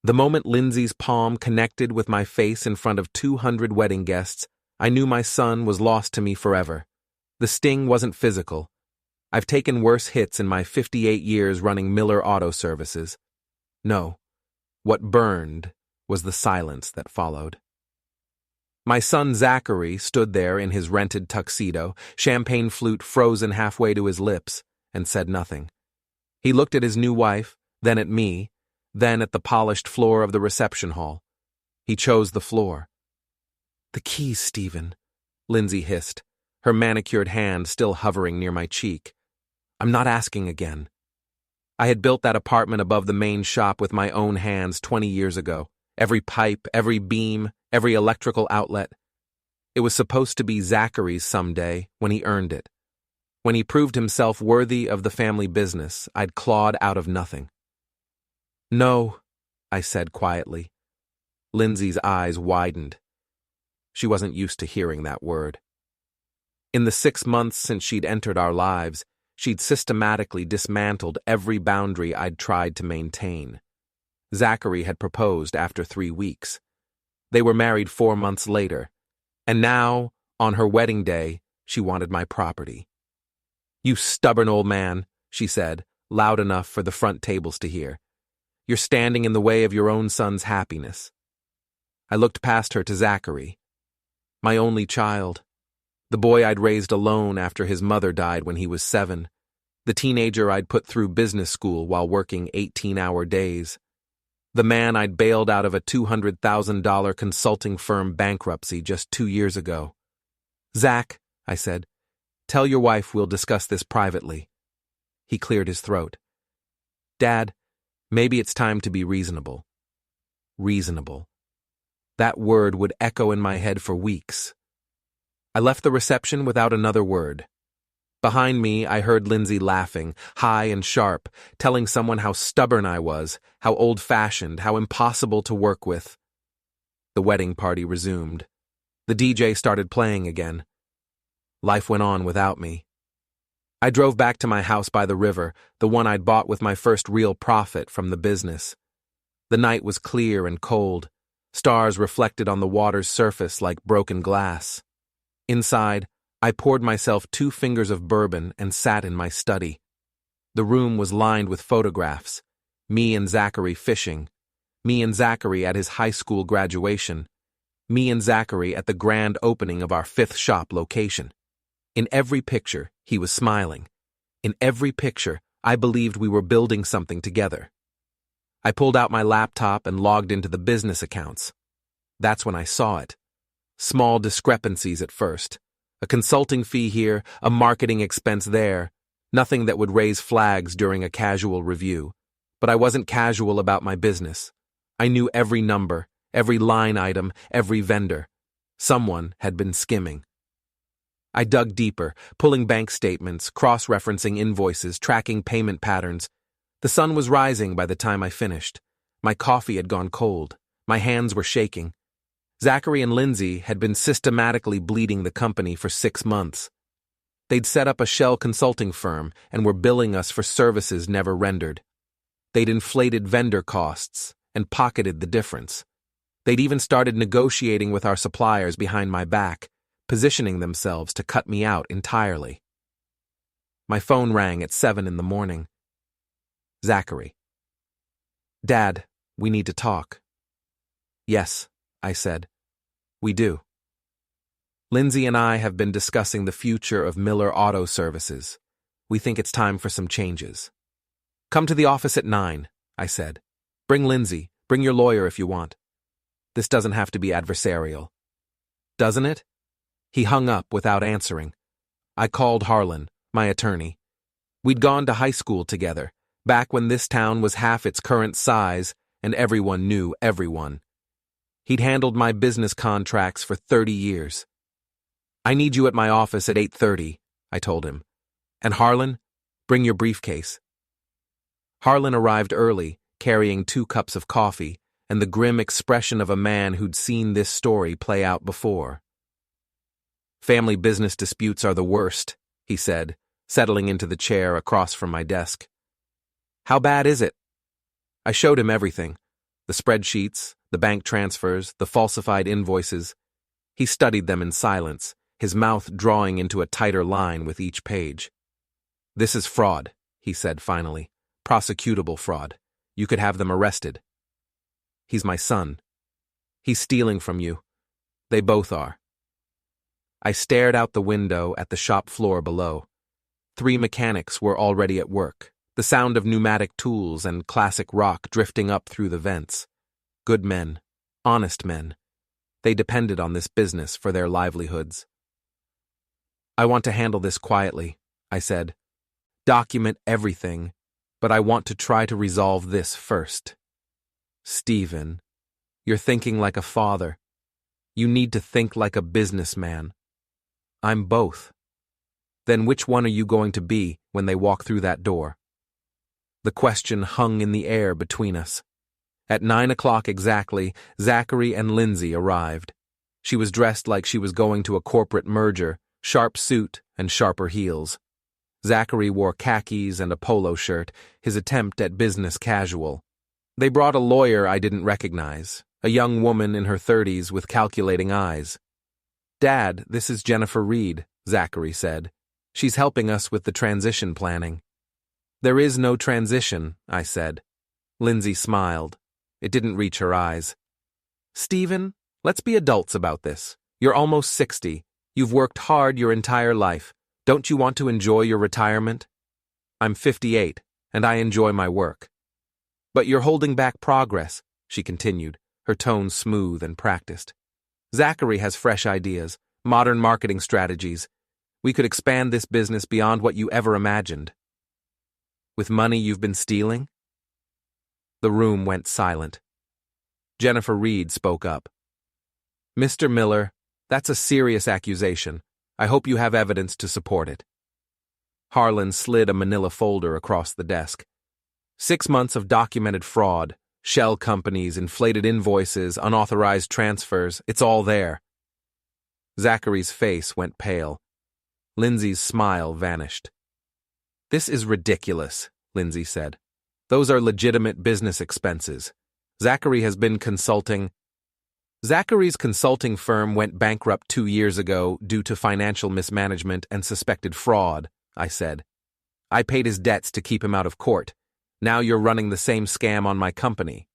The moment Lindsay's palm connected with my face in front of 200 wedding guests, I knew my son was lost to me forever. The sting wasn't physical. I've taken worse hits in my 58 years running Miller Auto Services. No, what burned was the silence that followed. My son Zachary stood there in his rented tuxedo, champagne flute frozen halfway to his lips, and said nothing. He looked at his new wife, then at me, then at the polished floor of the reception hall. He chose the floor. "The keys, Stephen," Lindsay hissed, her manicured hand still hovering near my cheek. "I'm not asking again. I had built that apartment above the main shop with my own hands 20 years ago. Every pipe, every beam, every electrical outlet. It was supposed to be Zachary's someday when he earned it. When he proved himself worthy of the family business, I'd clawed out of nothing." "No," I said quietly. Lindsay's eyes widened. She wasn't used to hearing that word. In the 6 months since she'd entered our lives, she'd systematically dismantled every boundary I'd tried to maintain. Zachary had proposed after 3 weeks. They were married 4 months later, and now, on her wedding day, she wanted my property. "You stubborn old man," she said, loud enough for the front tables to hear. "You're standing in the way of your own son's happiness." I looked past her to Zachary. My only child. The boy I'd raised alone after his mother died when he was 7. The teenager I'd put through business school while working 18-hour days. The man I'd bailed out of a $200,000 consulting firm bankruptcy just 2 years ago. "Zach," I said, "tell your wife we'll discuss this privately." He cleared his throat. "Dad, maybe it's time to be reasonable." Reasonable. That word would echo in my head for weeks. I left the reception without another word. Behind me, I heard Lindsay laughing, high and sharp, telling someone how stubborn I was, how old-fashioned, how impossible to work with. The wedding party resumed. The DJ started playing again. Life went on without me. I drove back to my house by the river, the one I'd bought with my first real profit from the business. The night was clear and cold. Stars reflected on the water's surface like broken glass. Inside, I poured myself 2 fingers of bourbon and sat in my study. The room was lined with photographs. Me and Zachary fishing. Me and Zachary at his high school graduation. Me and Zachary at the grand opening of our 5th shop location. In every picture, he was smiling. In every picture, I believed we were building something together. I pulled out my laptop and logged into the business accounts. That's when I saw it. Small discrepancies at first. A consulting fee here, a marketing expense there. Nothing that would raise flags during a casual review. But I wasn't casual about my business. I knew every number, every line item, every vendor. Someone had been skimming. I dug deeper, pulling bank statements, cross-referencing invoices, tracking payment patterns. The sun was rising by the time I finished. My coffee had gone cold. My hands were shaking. Zachary and Lindsay had been systematically bleeding the company for 6 months. They'd set up a shell consulting firm and were billing us for services never rendered. They'd inflated vendor costs and pocketed the difference. They'd even started negotiating with our suppliers behind my back, positioning themselves to cut me out entirely. My phone rang at 7 in the morning. Zachary. "Dad, we need to talk." "Yes," I said. "We do." "Lindsay and I have been discussing the future of Miller Auto Services. We think it's time for some changes." "Come to the office at 9, I said. "Bring Lindsay, bring your lawyer if you want. This doesn't have to be adversarial." "Doesn't it?" He hung up without answering. I called Harlan, my attorney. We'd gone to high school together, back when this town was half its current size and everyone knew everyone. He'd handled my business contracts for 30 years. "I need you at my office at 8:30, I told him. "And Harlan, bring your briefcase." Harlan arrived early, carrying 2 cups of coffee and the grim expression of a man who'd seen this story play out before. "Family business disputes are the worst," he said, settling into the chair across from my desk. "How bad is it?" I showed him everything. The spreadsheets, the bank transfers, the falsified invoices. He studied them in silence, his mouth drawing into a tighter line with each page. "This is fraud," he said finally. "Prosecutable fraud. You could have them arrested." "He's my son. He's stealing from you. They both are." I stared out the window at the shop floor below. 3 mechanics were already at work, the sound of pneumatic tools and classic rock drifting up through the vents. Good men, honest men. They depended on this business for their livelihoods. "I want to handle this quietly," I said. "Document everything, but I want to try to resolve this first." "Stephen, you're thinking like a father. You need to think like a businessman." "I'm both." "Then which one are you going to be when they walk through that door?" The question hung in the air between us. At 9 o'clock exactly, Zachary and Lindsay arrived. She was dressed like she was going to a corporate merger, sharp suit and sharper heels. Zachary wore khakis and a polo shirt, his attempt at business casual. They brought a lawyer I didn't recognize, a young woman in her 30s with calculating eyes. "Dad, this is Jennifer Reed," Zachary said. "She's helping us with the transition planning." "There is no transition," I said. Lindsay smiled. It didn't reach her eyes. "Stephen, let's be adults about this. You're almost 60. You've worked hard your entire life. Don't you want to enjoy your retirement?" "I'm 58, and I enjoy my work." "But you're holding back progress," she continued, her tone smooth and practiced. "Zachary has fresh ideas, modern marketing strategies. We could expand this business beyond what you ever imagined." "With money you've been stealing?" The room went silent. Jennifer Reed spoke up. "Mr. Miller, that's a serious accusation. I hope you have evidence to support it." Harlan slid a manila folder across the desk. 6 months of documented fraud, shell companies, inflated invoices, unauthorized transfers, it's all there. Zachary's face went pale. Lindsay's smile vanished. "This is ridiculous," Lindsay said. "Those are legitimate business expenses. Zachary has been consulting. Zachary's consulting firm went bankrupt 2 years ago due to financial mismanagement and suspected fraud," I said. "I paid his debts to keep him out of court. Now you're running the same scam on my company."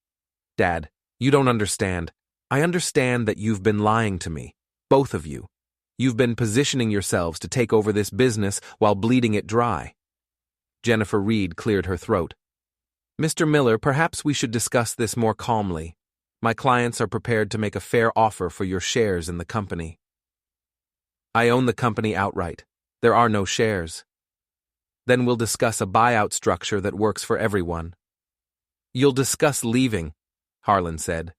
"Dad, you don't understand. I understand that you've been lying to me, both of you. You've been positioning yourselves to take over this business while bleeding it dry." Jennifer Reed cleared her throat. "Mr. Miller, perhaps we should discuss this more calmly. My clients are prepared to make a fair offer for your shares in the company." "I own the company outright. There are no shares." "Then we'll discuss a buyout structure that works for everyone." "You'll discuss leaving," Harlan said,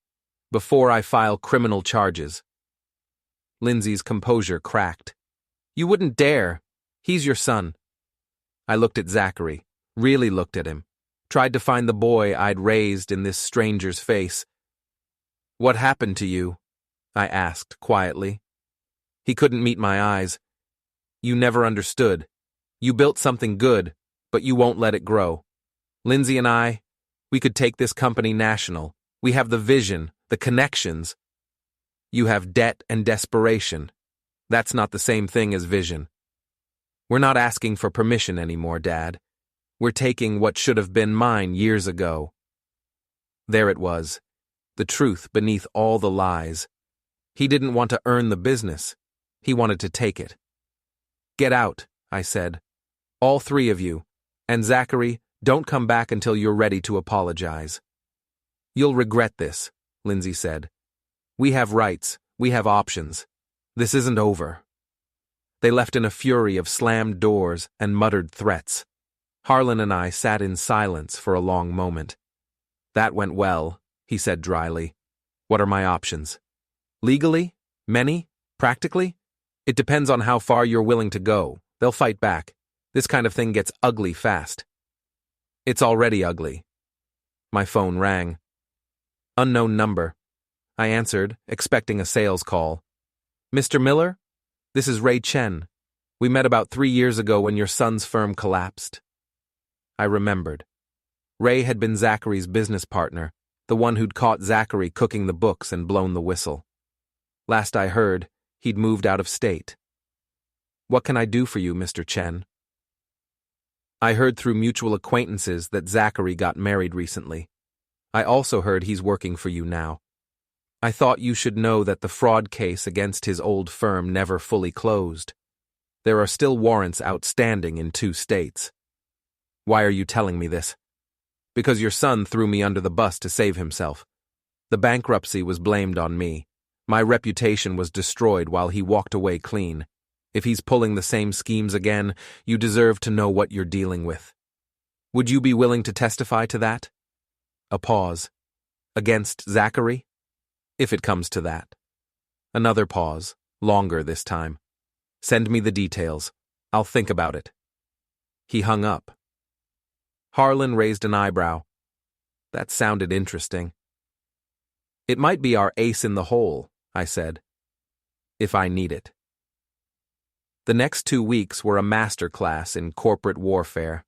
"before I file criminal charges." Lindsay's composure cracked. "You wouldn't dare. He's your son." I looked at Zachary, really looked at him, tried to find the boy I'd raised in this stranger's face. "What happened to you?" I asked quietly. He couldn't meet my eyes. "You never understood. You built something good, but you won't let it grow. Lindsay and I, we could take this company national. We have the vision, the connections. You have debt and desperation. That's not the same thing as vision. We're not asking for permission anymore, Dad. We're taking what should have been mine years ago." There it was, the truth beneath all the lies. He didn't want to earn the business. He wanted to take it. "Get out," I said. "All 3 of you. And Zachary, don't come back until you're ready to apologize." "You'll regret this," Lindsay said. "We have rights. We have options. This isn't over." They left in a fury of slammed doors and muttered threats. Harlan and I sat in silence for a long moment. "That went well," he said dryly. "What are my options?" "Legally? Many? Practically? It depends on how far you're willing to go. They'll fight back. This kind of thing gets ugly fast." "It's already ugly." My phone rang. Unknown number. I answered, expecting a sales call. "Mr. Miller? This is Ray Chen. We met about 3 years ago when your son's firm collapsed." I remembered. Ray had been Zachary's business partner, the one who'd caught Zachary cooking the books and blown the whistle. Last I heard, he'd moved out of state. "What can I do for you, Mr. Chen?" "I heard through mutual acquaintances that Zachary got married recently. I also heard he's working for you now. I thought you should know that the fraud case against his old firm never fully closed. There are still warrants outstanding in 2 states. Why are you telling me this?" "Because your son threw me under the bus to save himself. The bankruptcy was blamed on me. My reputation was destroyed while he walked away clean. If he's pulling the same schemes again, you deserve to know what you're dealing with. Would you be willing to testify to that?" A pause. "Against Zachary?" "If it comes to that." Another pause, longer this time. "Send me the details. I'll think about it." He hung up. Harlan raised an eyebrow. That sounded interesting. "It might be our ace in the hole," I said. "If I need it." The next 2 weeks were a masterclass in corporate warfare.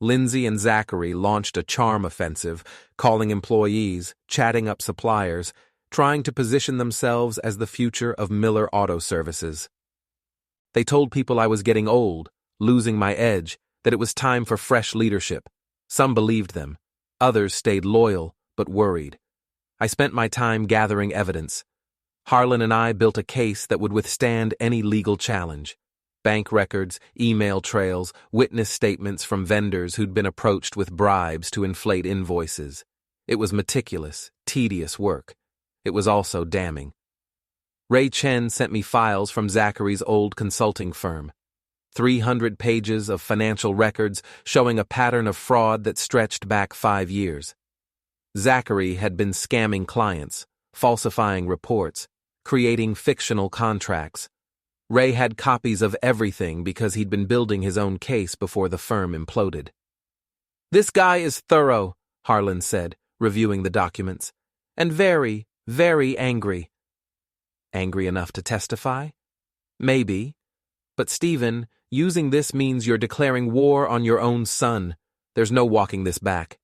Lindsay and Zachary launched a charm offensive, calling employees, chatting up suppliers, trying to position themselves as the future of Miller Auto Services. They told people I was getting old, losing my edge, that it was time for fresh leadership. Some believed them. Others stayed loyal, but worried. I spent my time gathering evidence. Harlan and I built a case that would withstand any legal challenge. Bank records, email trails, witness statements from vendors who'd been approached with bribes to inflate invoices. It was meticulous, tedious work. It was also damning. Ray Chen sent me files from Zachary's old consulting firm. 300 pages of financial records showing a pattern of fraud that stretched back 5 years. Zachary had been scamming clients, falsifying reports, creating fictional contracts. Ray had copies of everything because he'd been building his own case before the firm imploded. "This guy is thorough," Harlan said, reviewing the documents, "and very, very angry." "Angry enough to testify?" "Maybe. But Stephen, using this means you're declaring war on your own son. There's no walking this back."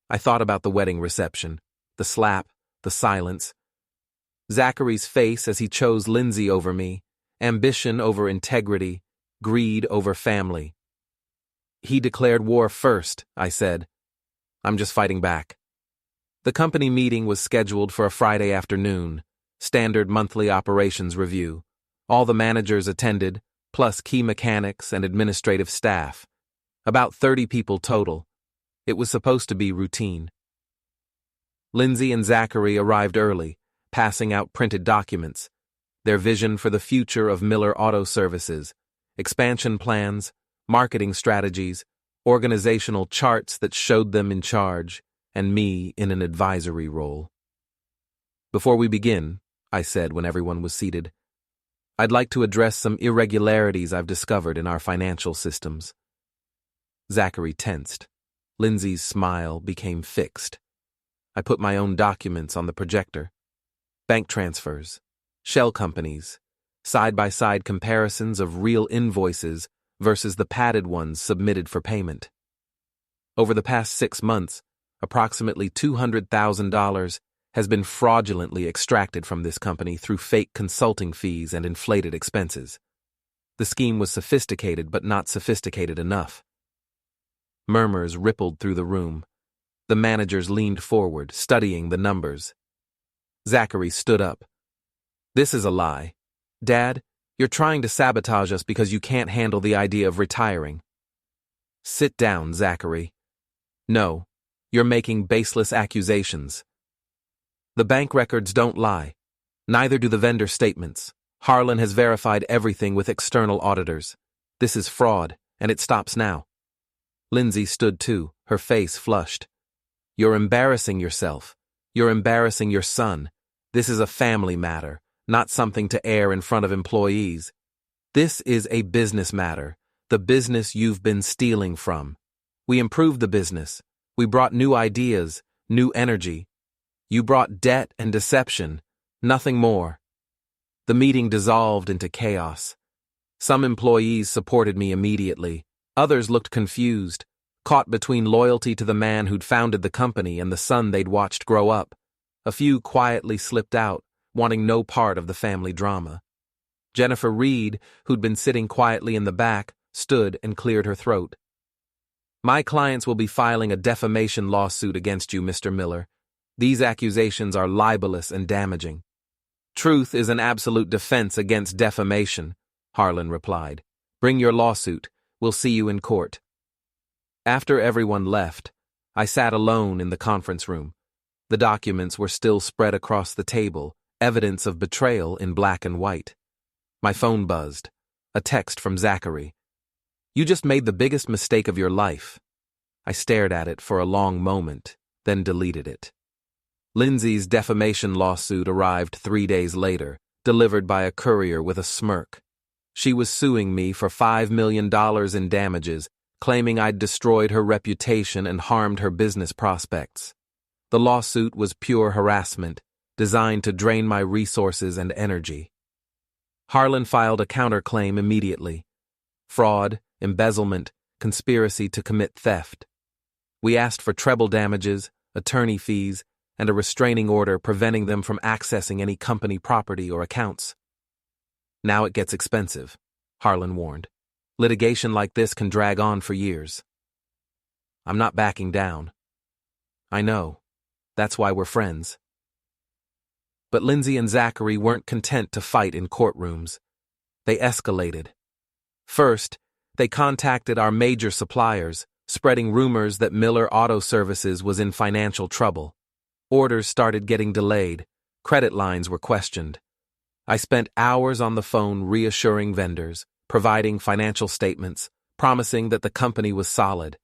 I thought about the wedding reception, the slap, the silence. Zachary's face as he chose Lindsay over me, ambition over integrity, greed over family. "He declared war first," I said. "I'm just fighting back." The company meeting was scheduled for a Friday afternoon, standard monthly operations review. All the managers attended, plus key mechanics and administrative staff. About 30 people total. It was supposed to be routine. Lindsay and Zachary arrived early, passing out printed documents. Their vision for the future of Miller Auto Services, expansion plans, marketing strategies, organizational charts that showed them in charge, and me in an advisory role. "Before we begin," I said when everyone was seated, "I'd like to address some irregularities I've discovered in our financial systems." Zachary tensed. Lindsay's smile became fixed. I put my own documents on the projector. Bank transfers, shell companies, side-by-side comparisons of real invoices versus the padded ones submitted for payment. Over the past 6 months, approximately $200,000 has been fraudulently extracted from this company through fake consulting fees and inflated expenses. The scheme was sophisticated but not sophisticated enough. Murmurs rippled through the room. The managers leaned forward, studying the numbers. Zachary stood up. "This is a lie. Dad, you're trying to sabotage us because you can't handle the idea of retiring." "Sit down, Zachary." "No, you're making baseless accusations." "The bank records don't lie. Neither do the vendor statements. Harlan has verified everything with external auditors. This is fraud, and it stops now." Lindsay stood too, her face flushed. "You're embarrassing yourself. You're embarrassing your son. This is a family matter, not something to air in front of employees. This is a business matter, the business you've been stealing from. We improved the business. We brought new ideas, new energy. You brought debt and deception, nothing more." The meeting dissolved into chaos. Some employees supported me immediately. Others looked confused. caught between loyalty to the man who'd founded the company and the son they'd watched grow up. A few quietly slipped out, wanting no part of the family drama. Jennifer Reed, who'd been sitting quietly in the back, stood and cleared her throat. "My clients will be filing a defamation lawsuit against you, Mr. Miller. These accusations are libelous and damaging." "Truth is an absolute defense against defamation," Harlan replied. "Bring your lawsuit. We'll see you in court." After everyone left, I sat alone in the conference room. The documents were still spread across the table, evidence of betrayal in black and white. My phone buzzed. A text from Zachary. "You just made the biggest mistake of your life." I stared at it for a long moment, then deleted it. Lindsay's defamation lawsuit arrived 3 days later, delivered by a courier with a smirk. She was suing me for $5 million in damages, claiming I'd destroyed her reputation and harmed her business prospects. The lawsuit was pure harassment, designed to drain my resources and energy. Harlan filed a counterclaim immediately. Fraud, embezzlement, conspiracy to commit theft. We asked for treble damages, attorney fees, and a restraining order preventing them from accessing any company property or accounts. "Now it gets expensive," Harlan warned. "Litigation like this can drag on for years." "I'm not backing down." "I know. That's why we're friends." But Lindsay and Zachary weren't content to fight in courtrooms. They escalated. First, they contacted our major suppliers, spreading rumors that Miller Auto Services was in financial trouble. Orders started getting delayed. Credit lines were questioned. I spent hours on the phone reassuring vendors, providing financial statements, promising that the company was solid.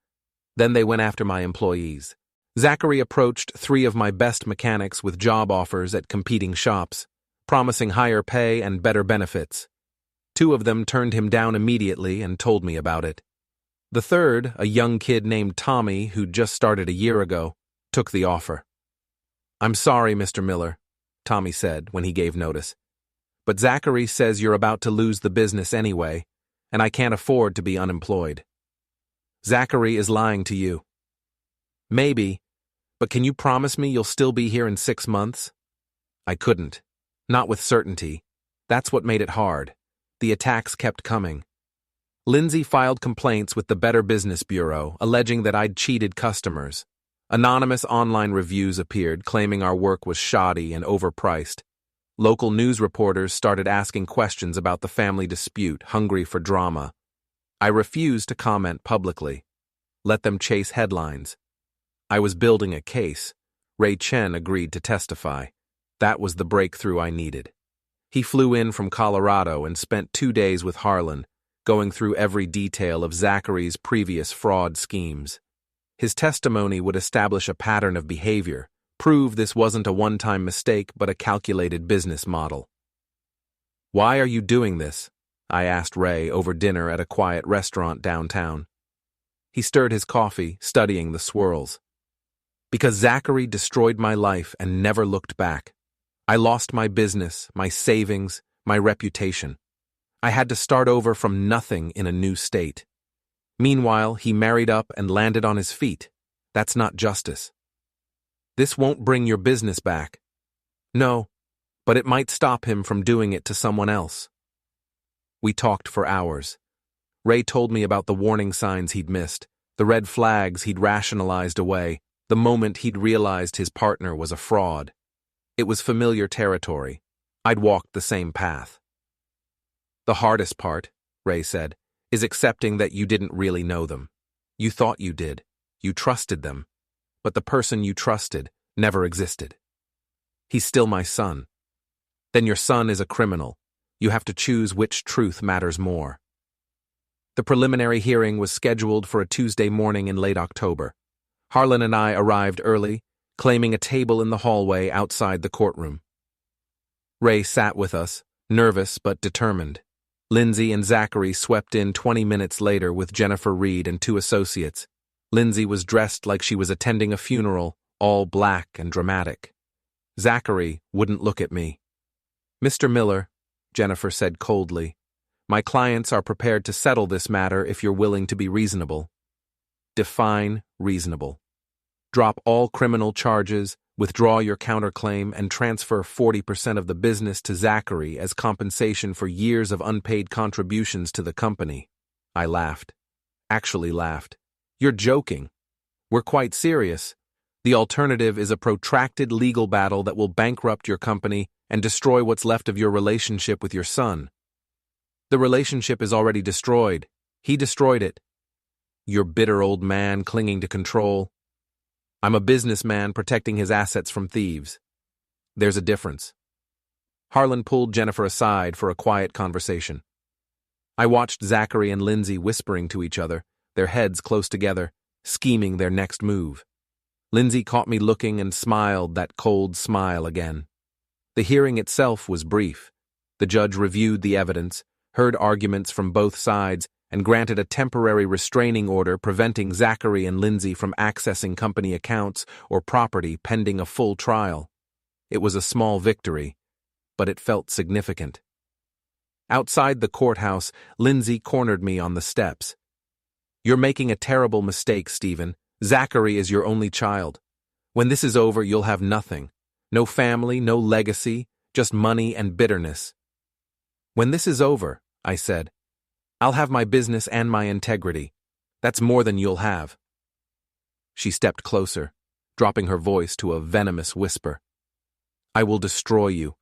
Then they went after my employees. Zachary approached 3 of my best mechanics with job offers at competing shops, promising higher pay and better benefits. 2 of them turned him down immediately and told me about it. The third, a young kid named Tommy who'd just started a year ago, took the offer. "I'm sorry, Mr. Miller," Tommy said when he gave notice. "But Zachary says you're about to lose the business anyway, and I can't afford to be unemployed." "Zachary is lying to you." "Maybe, but can you promise me you'll still be here in 6 months?" I couldn't. Not with certainty. That's what made it hard. The attacks kept coming. Lindsay filed complaints with the Better Business Bureau, alleging that I'd cheated customers. Anonymous online reviews appeared, claiming our work was shoddy and overpriced. Local news reporters started asking questions about the family dispute, hungry for drama. I refused to comment publicly. Let them chase headlines. I was building a case. Ray Chen agreed to testify. That was the breakthrough I needed. He flew in from Colorado and spent 2 days with Harlan, going through every detail of Zachary's previous fraud schemes. His testimony would establish a pattern of behavior, prove this wasn't a one-time mistake but a calculated business model. "Why are you doing this?" I asked Ray over dinner at a quiet restaurant downtown. He stirred his coffee, studying the swirls. "Because Zachary destroyed my life and never looked back. I lost my business, my savings, my reputation. I had to start over from nothing in a new state. Meanwhile, he married up and landed on his feet. That's not justice. This won't bring your business back." "No, but it might stop him from doing it to someone else." We talked for hours. Ray told me about the warning signs he'd missed, the red flags he'd rationalized away, the moment he'd realized his partner was a fraud. It was familiar territory. I'd walked the same path. "The hardest part," Ray said, "is accepting that you didn't really know them. You thought you did. You trusted them. But the person you trusted never existed. He's still my son. Then your son is a criminal. You have to choose which truth matters more." The preliminary hearing was scheduled for a Tuesday morning in late October. Harlan and I arrived early, claiming a table in the hallway outside the courtroom. Ray sat with us, nervous but determined. Lindsay and Zachary swept in 20 minutes later with Jennifer Reed and 2 associates. Lindsay was dressed like she was attending a funeral, all black and dramatic. Zachary wouldn't look at me. "Mr. Miller," Jennifer said coldly, "my clients are prepared to settle this matter if you're willing to be reasonable." Define reasonable. Drop all criminal charges, withdraw your counterclaim, and transfer 40% of the business to Zachary as compensation for years of unpaid contributions to the company. I laughed. Actually laughed. You're joking. We're quite serious. The alternative is a protracted legal battle that will bankrupt your company and destroy what's left of your relationship with your son. The relationship is already destroyed. He destroyed it. You're bitter old man clinging to control. I'm a businessman protecting his assets from thieves. There's a difference. Harlan pulled Jennifer aside for a quiet conversation. I watched Zachary and Lindsay whispering to each other, their heads close together, scheming their next move. Lindsay caught me looking and smiled that cold smile again. The hearing itself was brief. The judge reviewed the evidence, heard arguments from both sides, and granted a temporary restraining order preventing Zachary and Lindsay from accessing company accounts or property pending a full trial. It was a small victory, but it felt significant. Outside the courthouse, Lindsay cornered me on the steps. "You're making a terrible mistake, Stephen. Zachary is your only child. When this is over, you'll have nothing. No family, no legacy, just money and bitterness." "When this is over," I said, "I'll have my business and my integrity. That's more than you'll have." She stepped closer, dropping her voice to a venomous whisper. "I will destroy you.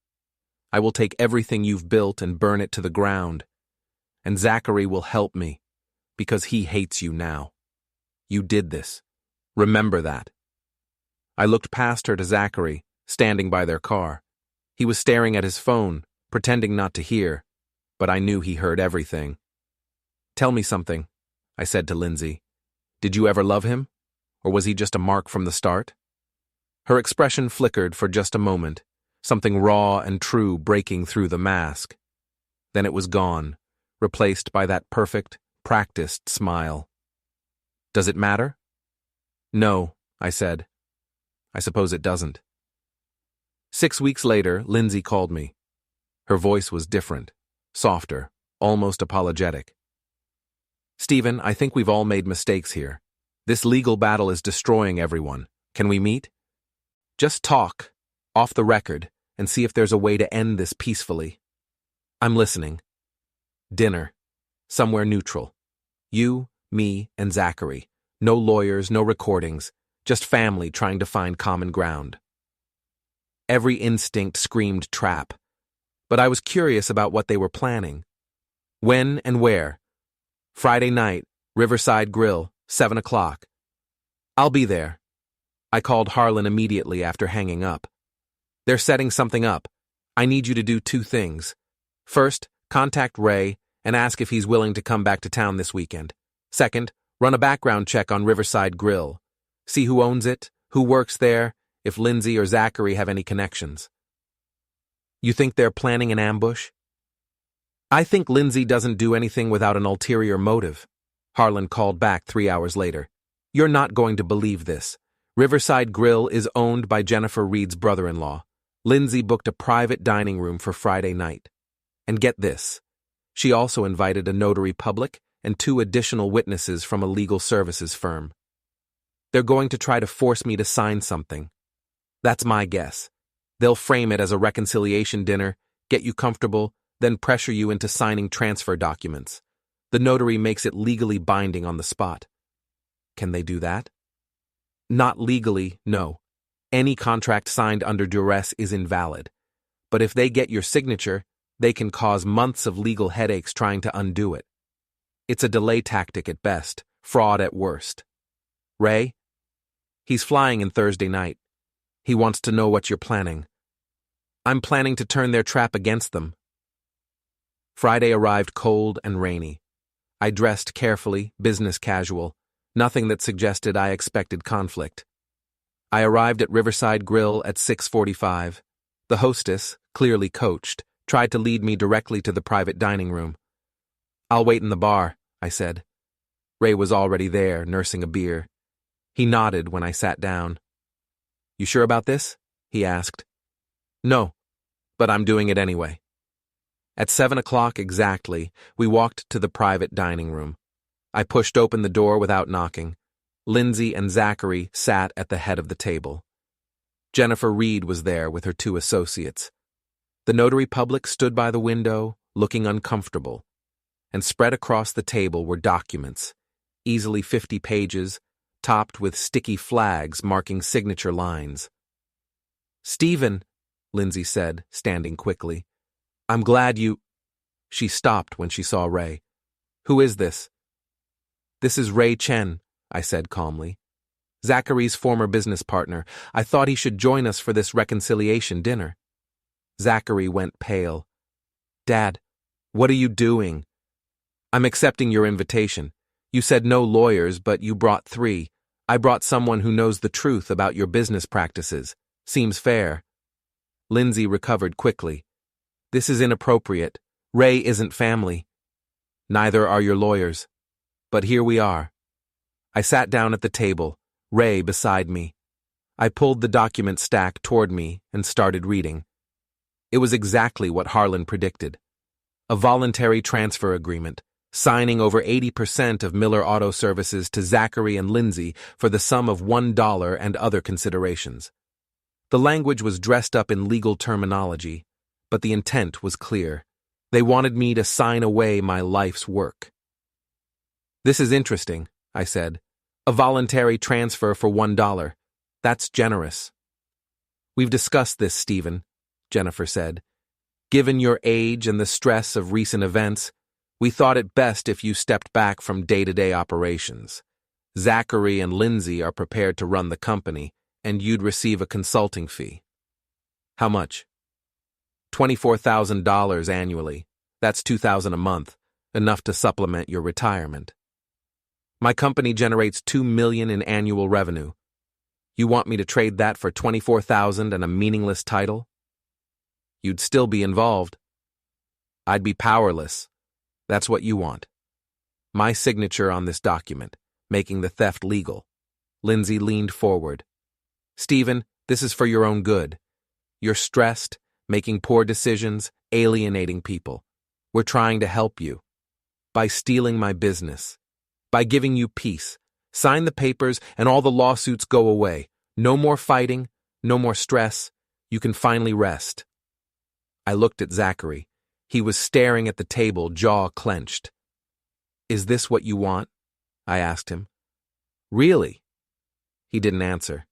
I will take everything you've built and burn it to the ground. And Zachary will help me, because he hates you now. You did this. Remember that." I looked past her to Zachary, standing by their car. He was staring at his phone, pretending not to hear, but I knew he heard everything. "Tell me something," I said to Lindsay. "Did you ever love him? Or was he just a mark from the start?" Her expression flickered for just a moment, something raw and true breaking through the mask. Then it was gone, replaced by that perfect, practiced smile. "Does it matter?" "No," I said. "I suppose it doesn't." 6 weeks later, Lindsay called me. Her voice was different, softer, almost apologetic. "Stephen, I think we've all made mistakes here. This legal battle is destroying everyone. Can we meet? Just talk, off the record, and see if there's a way to end this peacefully." "I'm listening." "Dinner. Somewhere neutral. You, me, and Zachary. No lawyers, no recordings. Just family trying to find common ground." Every instinct screamed trap. But I was curious about what they were planning. "When and where?" "Friday night, Riverside Grill, 7 o'clock. "I'll be there." I called Harlan immediately after hanging up. "They're setting something up. I need you to do 2 things. First, contact Ray and ask if he's willing to come back to town this weekend. Second, run a background check on Riverside Grill. See who owns it, who works there, if Lindsay or Zachary have any connections." "You think they're planning an ambush?" "I think Lindsay doesn't do anything without an ulterior motive." Harlan called back 3 hours later. "You're not going to believe this. Riverside Grill is owned by Jennifer Reed's brother-in-law. Lindsay booked a private dining room for Friday night. And get this, she also invited a notary public and 2 additional witnesses from a legal services firm. They're going to try to force me to sign something. That's my guess. They'll frame it as a reconciliation dinner, get you comfortable, then pressure you into signing transfer documents. The notary makes it legally binding on the spot. Can they do that? Not legally, no. Any contract signed under duress is invalid. But if they get your signature, they can cause months of legal headaches trying to undo it. It's a delay tactic at best, fraud at worst. Ray? He's flying in Thursday night. He wants to know what you're planning. I'm planning to turn their trap against them. Friday arrived cold and rainy. I dressed carefully, business casual, nothing that suggested I expected conflict. I arrived at Riverside Grill at 6:45. The hostess, clearly coached, tried to lead me directly to the private dining room. "I'll wait in the bar," I said. Ray was already there, nursing a beer. He nodded when I sat down. "You sure about this?" he asked. "No, but I'm doing it anyway." At 7 o'clock exactly, we walked to the private dining room. I pushed open the door without knocking. Lindsay and Zachary sat at the head of the table. Jennifer Reed was there with her 2 associates. The notary public stood by the window, looking uncomfortable, and spread across the table were documents, easily 50 pages, topped with sticky flags marking signature lines. "Stephen," Lindsay said, standing quickly, "I'm glad you—" She stopped when she saw Ray. "Who is this?" "This is Ray Chen," I said calmly. "Zachary's former business partner. I thought he should join us for this reconciliation dinner." Zachary went pale. "Dad, what are you doing?" "I'm accepting your invitation. You said no lawyers, but you brought 3. I brought someone who knows the truth about your business practices. Seems fair." Lindsay recovered quickly. "This is inappropriate. Ray isn't family. Neither are your lawyers. But here we are." I sat down at the table, Ray beside me. I pulled the document stack toward me and started reading. It was exactly what Harlan predicted. A voluntary transfer agreement, signing over 80% of Miller Auto Services to Zachary and Lindsay for the sum of $1 and other considerations. The language was dressed up in legal terminology, but the intent was clear. They wanted me to sign away my life's work. "This is interesting," I said. "A voluntary transfer for $1. That's generous." "We've discussed this, Stephen," Jennifer said. "Given your age and the stress of recent events, we thought it best if you stepped back from day-to-day operations. Zachary and Lindsay are prepared to run the company, and you'd receive a consulting fee." "How much?" $24,000 annually. That's $2,000 a month, enough to supplement your retirement. My company generates $2 million in annual revenue. You want me to trade that for $24,000 and a meaningless title? You'd still be involved. I'd be powerless. That's what you want. My signature on this document, making the theft legal. Lindsay leaned forward. "Stephen, this is for your own good. You're stressed, making poor decisions, alienating people. We're trying to help you. By stealing my business. By giving you peace. Sign the papers and all the lawsuits go away. No more fighting, no more stress. You can finally rest." I looked at Zachary. He was staring at the table, jaw clenched. "Is this what you want?" I asked him. "Really?" He didn't answer.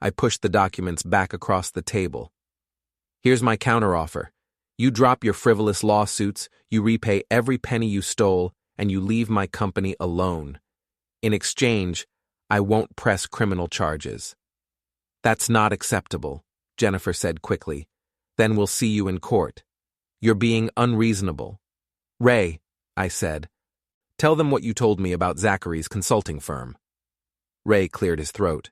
I pushed the documents back across the table. "Here's my counteroffer. You drop your frivolous lawsuits, you repay every penny you stole, and you leave my company alone. In exchange, I won't press criminal charges." "That's not acceptable," Jennifer said quickly. "Then we'll see you in court. You're being unreasonable." "Ray," I said, "tell them what you told me about Zachary's consulting firm." Ray cleared his throat.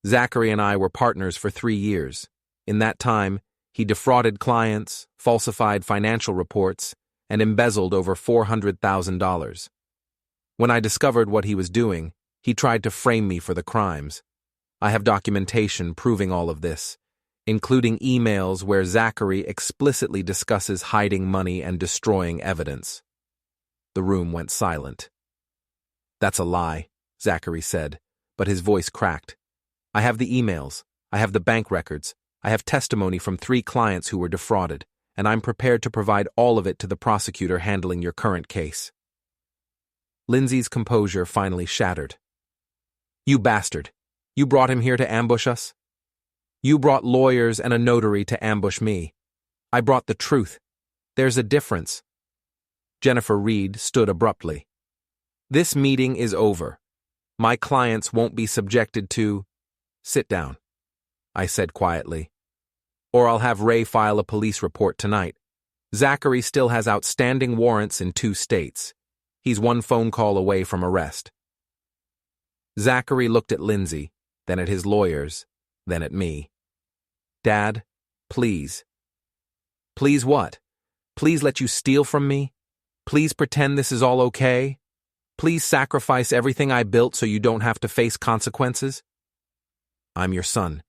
"Zachary and I were partners for 3 years. In that time, he defrauded clients, falsified financial reports, and embezzled over $400,000. When I discovered what he was doing, he tried to frame me for the crimes. I have documentation proving all of this, including emails where Zachary explicitly discusses hiding money and destroying evidence." The room went silent. "That's a lie," Zachary said, but his voice cracked. "I have the emails. I have the bank records. I have testimony from 3 clients who were defrauded, and I'm prepared to provide all of it to the prosecutor handling your current case." Lindsay's composure finally shattered. "You bastard! You brought him here to ambush us? You brought lawyers and a notary to ambush me. I brought the truth. There's a difference." Jennifer Reed stood abruptly. "This meeting is over. My clients won't be subjected to—" "Sit down," I said quietly. "Or I'll have Ray file a police report tonight. Zachary still has outstanding warrants in 2 states. He's 1 phone call away from arrest." Zachary looked at Lindsay, then at his lawyers, then at me. "Dad, please." "Please what? Please let you steal from me? Please pretend this is all okay? Please sacrifice everything I built so you don't have to face consequences?" "I'm your son."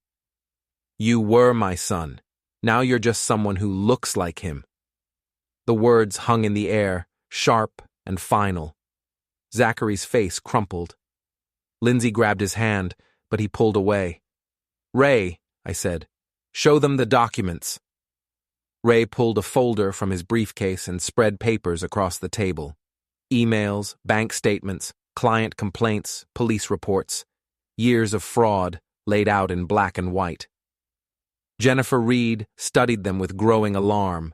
"You were my son. Now you're just someone who looks like him." The words hung in the air, sharp and final. Zachary's face crumpled. Lindsay grabbed his hand, but he pulled away. "Ray," I said, "show them the documents." Ray pulled a folder from his briefcase and spread papers across the table. Emails, bank statements, client complaints, police reports. Years of fraud laid out in black and white. Jennifer Reed studied them with growing alarm.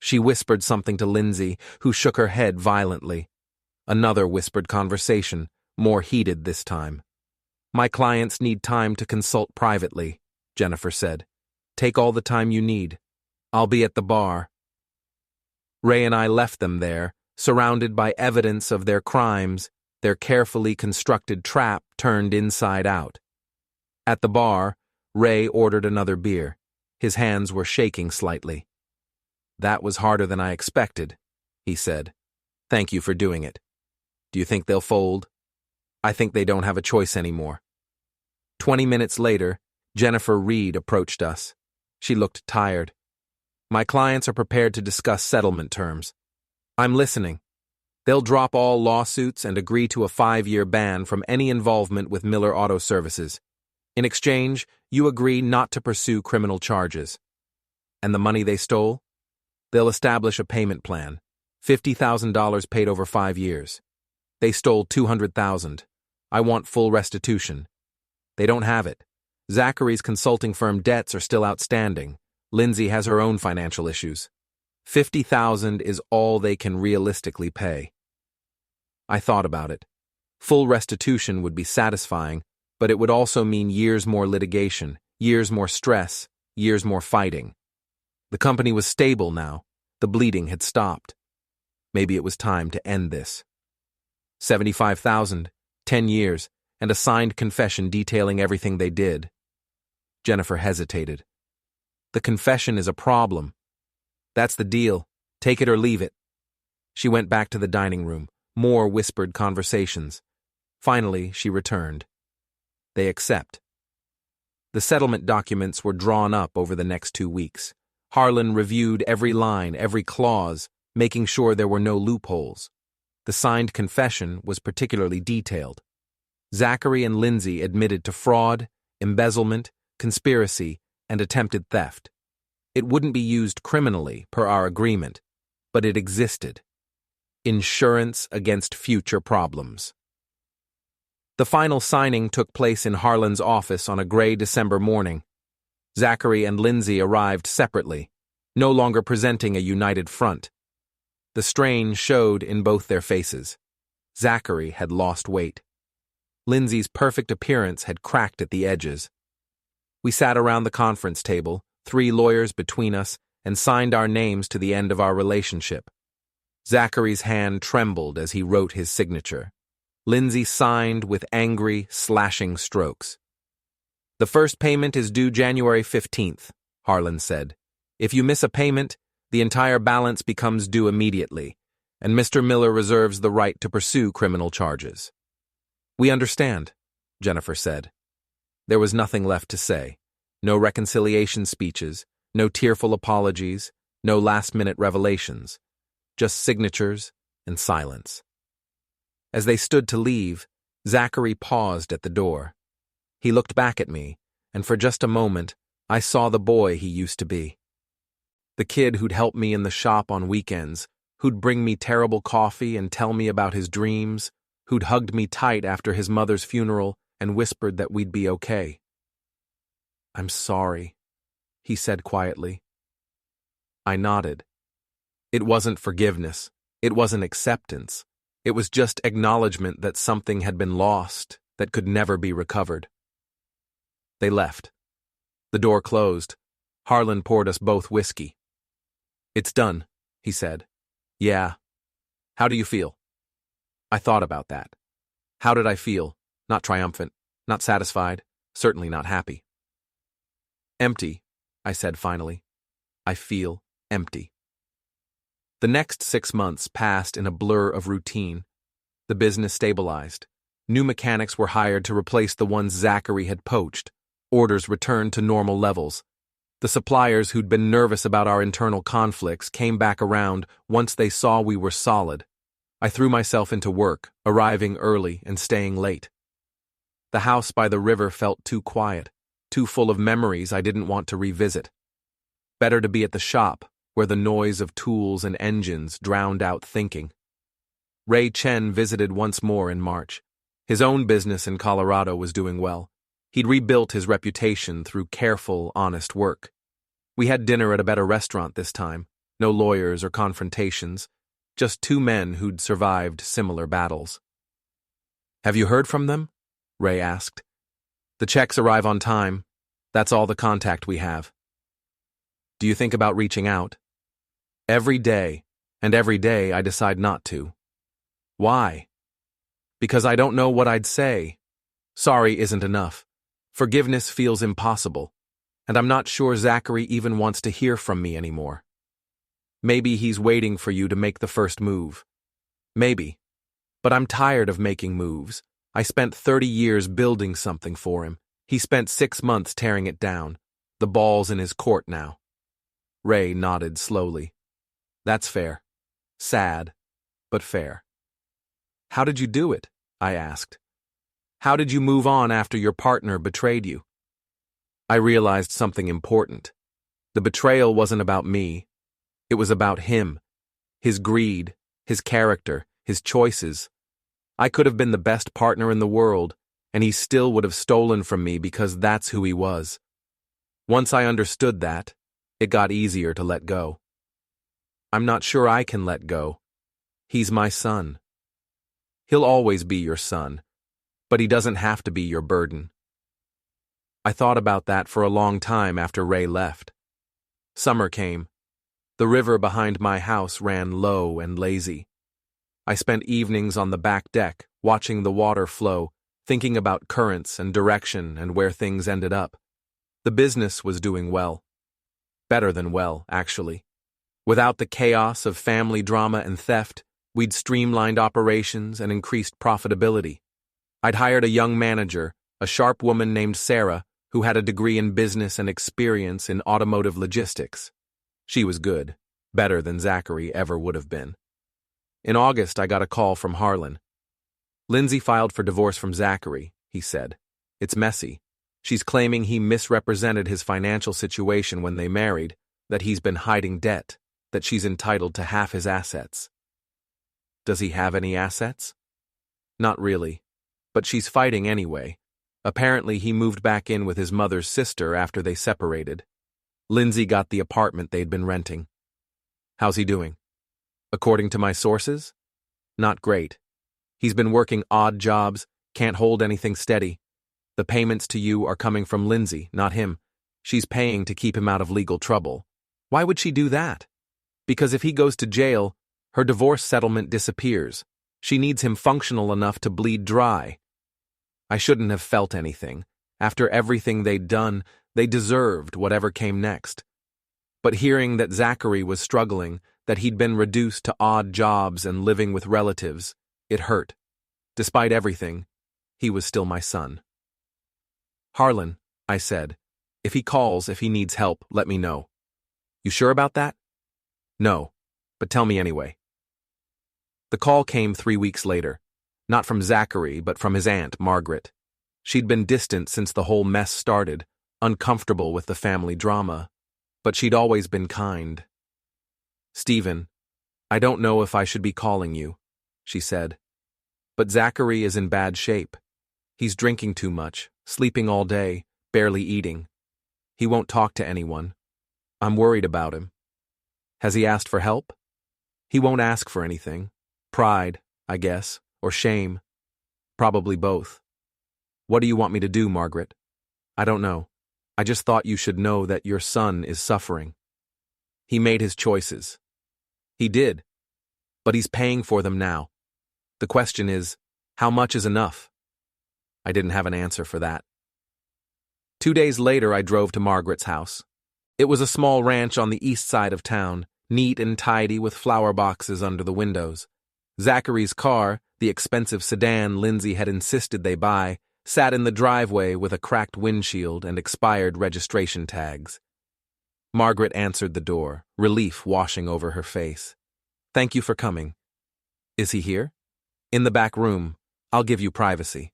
She whispered something to Lindsay, who shook her head violently. Another whispered conversation, more heated this time. "My clients need time to consult privately," Jennifer said. "Take all the time you need. I'll be at the bar." Ray and I left them there, surrounded by evidence of their crimes, their carefully constructed trap turned inside out. At the bar, Ray ordered another beer. His hands were shaking slightly. "That was harder than I expected," he said. "Thank you for doing it. Do you think they'll fold?" "I think they don't have a choice anymore." 20 minutes later, Jennifer Reed approached us. She looked tired. "My clients are prepared to discuss settlement terms." "I'm listening." "They'll drop all lawsuits and agree to a 5-year ban from any involvement with Miller Auto Services. In exchange, you agree not to pursue criminal charges." "And the money they stole?" "They'll establish a payment plan. $50,000 paid over 5 years. They stole $200,000. I want full restitution." "They don't have it. Zachary's consulting firm debts are still outstanding. Lindsay has her own financial issues. $50,000 is all they can realistically pay." I thought about it. Full restitution would be satisfying, but it would also mean years more litigation, years more stress, years more fighting. The company was stable now. The bleeding had stopped. Maybe it was time to end this. 75,000, 10 years, and a signed confession detailing everything they did. Jennifer hesitated. "The confession is a problem." "That's the deal. Take it or leave it." She went back to the dining room. More whispered conversations. Finally, she returned. "They accept." The settlement documents were drawn up over the next 2 weeks. Harlan reviewed every line, every clause, making sure there were no loopholes. The signed confession was particularly detailed. Zachary and Lindsay admitted to fraud, embezzlement, conspiracy, and attempted theft. It wouldn't be used criminally, per our agreement, but it existed. Insurance against future problems. The final signing took place in Harlan's office on a gray December morning. Zachary and Lindsay arrived separately, no longer presenting a united front. The strain showed in both their faces. Zachary had lost weight. Lindsay's perfect appearance had cracked at the edges. We sat around the conference table, 3 lawyers between us, and signed our names to the end of our relationship. Zachary's hand trembled as he wrote his signature. Lindsay signed with angry, slashing strokes. "The first payment is due January 15th, Harlan said. "If you miss a payment, the entire balance becomes due immediately, and Mr. Miller reserves the right to pursue criminal charges." "We understand," Jennifer said. There was nothing left to say. No reconciliation speeches, no tearful apologies, no last-minute revelations. Just signatures and silence. As they stood to leave, Zachary paused at the door. He looked back at me, and for just a moment, I saw the boy he used to be. The kid who'd help me in the shop on weekends, who'd bring me terrible coffee and tell me about his dreams, who'd hugged me tight after his mother's funeral and whispered that we'd be okay. "I'm sorry," he said quietly. I nodded. It wasn't forgiveness. It wasn't acceptance. It was just acknowledgement that something had been lost that could never be recovered. They left. The door closed. Harlan poured us both whiskey. "It's done," he said. "Yeah. How do you feel?" I thought about that. How did I feel? Not triumphant, not satisfied, certainly not happy. "Empty," I said finally. "I feel empty." The next 6 months passed in a blur of routine. The business stabilized. New mechanics were hired to replace the ones Zachary had poached. Orders returned to normal levels. The suppliers who'd been nervous about our internal conflicts came back around once they saw we were solid. I threw myself into work, arriving early and staying late. The house by the river felt too quiet, too full of memories I didn't want to revisit. Better to be at the shop, where the noise of tools and engines drowned out thinking. Ray Chen visited once more in March. His own business in Colorado was doing well. He'd rebuilt his reputation through careful, honest work. We had dinner at a better restaurant this time. No lawyers or confrontations, just two men who'd survived similar battles. "Have you heard from them?" Ray asked. "The checks arrive on time. That's all the contact we have." "Do you think about reaching out?" "Every day, and every day I decide not to." "Why?" "Because I don't know what I'd say. Sorry isn't enough. Forgiveness feels impossible, and I'm not sure Zachary even wants to hear from me anymore. Maybe he's waiting for you to make the first move. Maybe. But I'm tired of making moves. I spent 30 years building something for him. He spent 6 months tearing it down. The ball's in his court now." Ray nodded slowly. "That's fair. Sad, but fair." "How did you do it?" I asked. "How did you move on after your partner betrayed you?" I realized something important. The betrayal wasn't about me. It was about him, his greed, his character, his choices. I could have been the best partner in the world, and he still would have stolen from me because that's who he was. Once I understood that, it got easier to let go. I'm not sure I can let go. He's my son. He'll always be your son, but he doesn't have to be your burden. I thought about that for a long time after Ray left. Summer came. The river behind my house ran low and lazy. I spent evenings on the back deck, watching the water flow, thinking about currents and direction and where things ended up. The business was doing well. Better than well, actually. Without the chaos of family drama and theft, we'd streamlined operations and increased profitability. I'd hired a young manager, a sharp woman named Sarah, who had a degree in business and experience in automotive logistics. She was good, better than Zachary ever would have been. In August, I got a call from Harlan. "Lindsay filed for divorce from Zachary," he said. "It's messy. She's claiming he misrepresented his financial situation when they married, that he's been hiding debt, that she's entitled to half his assets." "Does he have any assets?" "Not really. But she's fighting anyway. Apparently he moved back in with his mother's sister after they separated. Lindsay got the apartment they'd been renting." "How's he doing?" "According to my sources, not great. He's been working odd jobs, can't hold anything steady. The payments to you are coming from Lindsay, not him. She's paying to keep him out of legal trouble." "Why would she do that?" "Because if he goes to jail, her divorce settlement disappears. She needs him functional enough to bleed dry." I shouldn't have felt anything. After everything they'd done, they deserved whatever came next. But hearing that Zachary was struggling, that he'd been reduced to odd jobs and living with relatives, it hurt. Despite everything, he was still my son. "Harlan," I said, "if he calls, if he needs help, let me know." "You sure about that?" "No, but tell me anyway." The call came 3 weeks later, not from Zachary, but from his aunt, Margaret. She'd been distant since the whole mess started, uncomfortable with the family drama, but she'd always been kind. "Stephen, I don't know if I should be calling you," she said, "but Zachary is in bad shape. He's drinking too much, sleeping all day, barely eating. He won't talk to anyone. I'm worried about him." "Has he asked for help?" "He won't ask for anything. Pride, I guess, or shame. Probably both." "What do you want me to do, Margaret?" "I don't know. I just thought you should know that your son is suffering. He made his choices." "He did. But he's paying for them now. The question is, how much is enough?" I didn't have an answer for that. 2 days later, I drove to Margaret's house. It was a small ranch on the east side of town, neat and tidy with flower boxes under the windows. Zachary's car, the expensive sedan Lindsay had insisted they buy, sat in the driveway with a cracked windshield and expired registration tags. Margaret answered the door, relief washing over her face. "Thank you for coming." "Is he here?" "In the back room. I'll give you privacy."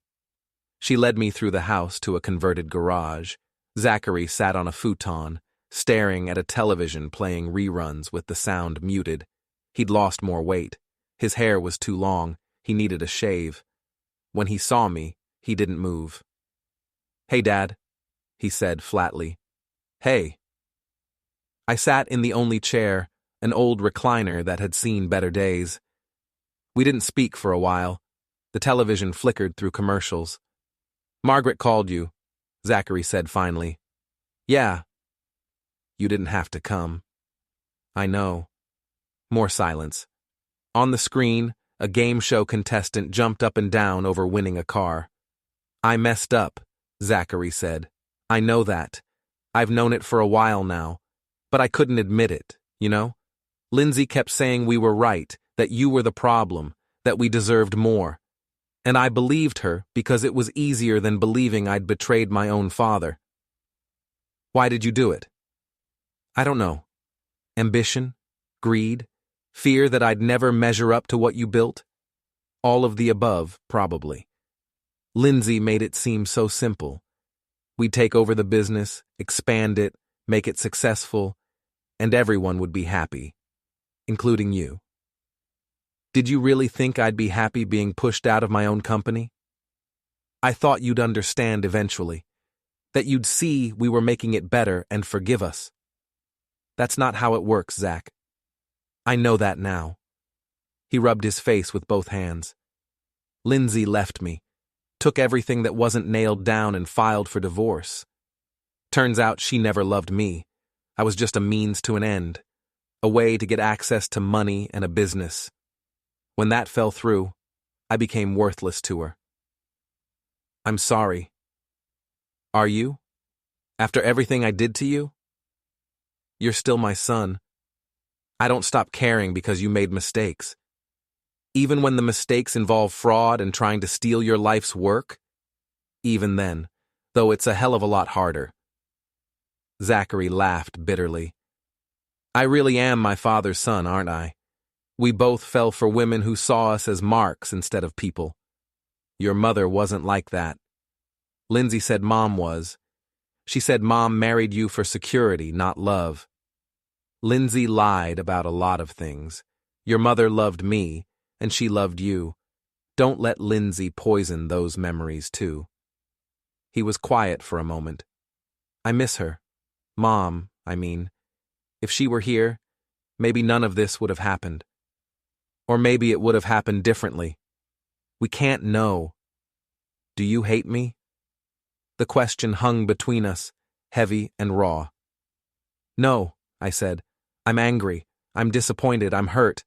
She led me through the house to a converted garage. Zachary sat on a futon, staring at a television playing reruns with the sound muted. He'd lost more weight. His hair was too long. He needed a shave. When he saw me, he didn't move. "Hey, Dad," he said flatly. "Hey." I sat in the only chair, an old recliner that had seen better days. We didn't speak for a while. The television flickered through commercials. "Margaret called you," Zachary said finally. "Yeah." "You didn't have to come." "I know." More silence. On the screen, a game show contestant jumped up and down over winning a car. "I messed up," Zachary said. "I know that. I've known it for a while now. But I couldn't admit it, you know? Lindsay kept saying we were right, that you were the problem, that we deserved more. And I believed her because it was easier than believing I'd betrayed my own father." "Why did you do it?" "I don't know. Ambition? Greed? Fear that I'd never measure up to what you built? All of the above, probably. Lindsay made it seem so simple. We'd take over the business, expand it, make it successful, and everyone would be happy, including you. Did you really think I'd be happy being pushed out of my own company? I thought you'd understand eventually, that you'd see we were making it better and forgive us. That's not how it works, Zach. I know that now." He rubbed his face with both hands. "Lindsay left me, took everything that wasn't nailed down and filed for divorce. Turns out she never loved me. I was just a means to an end, a way to get access to money and a business. When that fell through, I became worthless to her." "I'm sorry." "Are you? After everything I did to you?" "You're still my son. I don't stop caring because you made mistakes. Even when the mistakes involve fraud and trying to steal your life's work? Even then, though it's a hell of a lot harder." Zachary laughed bitterly. "I really am my father's son, aren't I? We both fell for women who saw us as marks instead of people. Your mother wasn't like that. Lindsay said Mom was. She said Mom married you for security, not love. Lindsay lied about a lot of things. Your mother loved me, and she loved you. Don't let Lindsay poison those memories, too." He was quiet for a moment. "I miss her. Mom, I mean. If she were here, maybe none of this would have happened. Or maybe it would have happened differently. We can't know. Do you hate me?" The question hung between us, heavy and raw. "No," I said. "I'm angry. I'm disappointed. I'm hurt.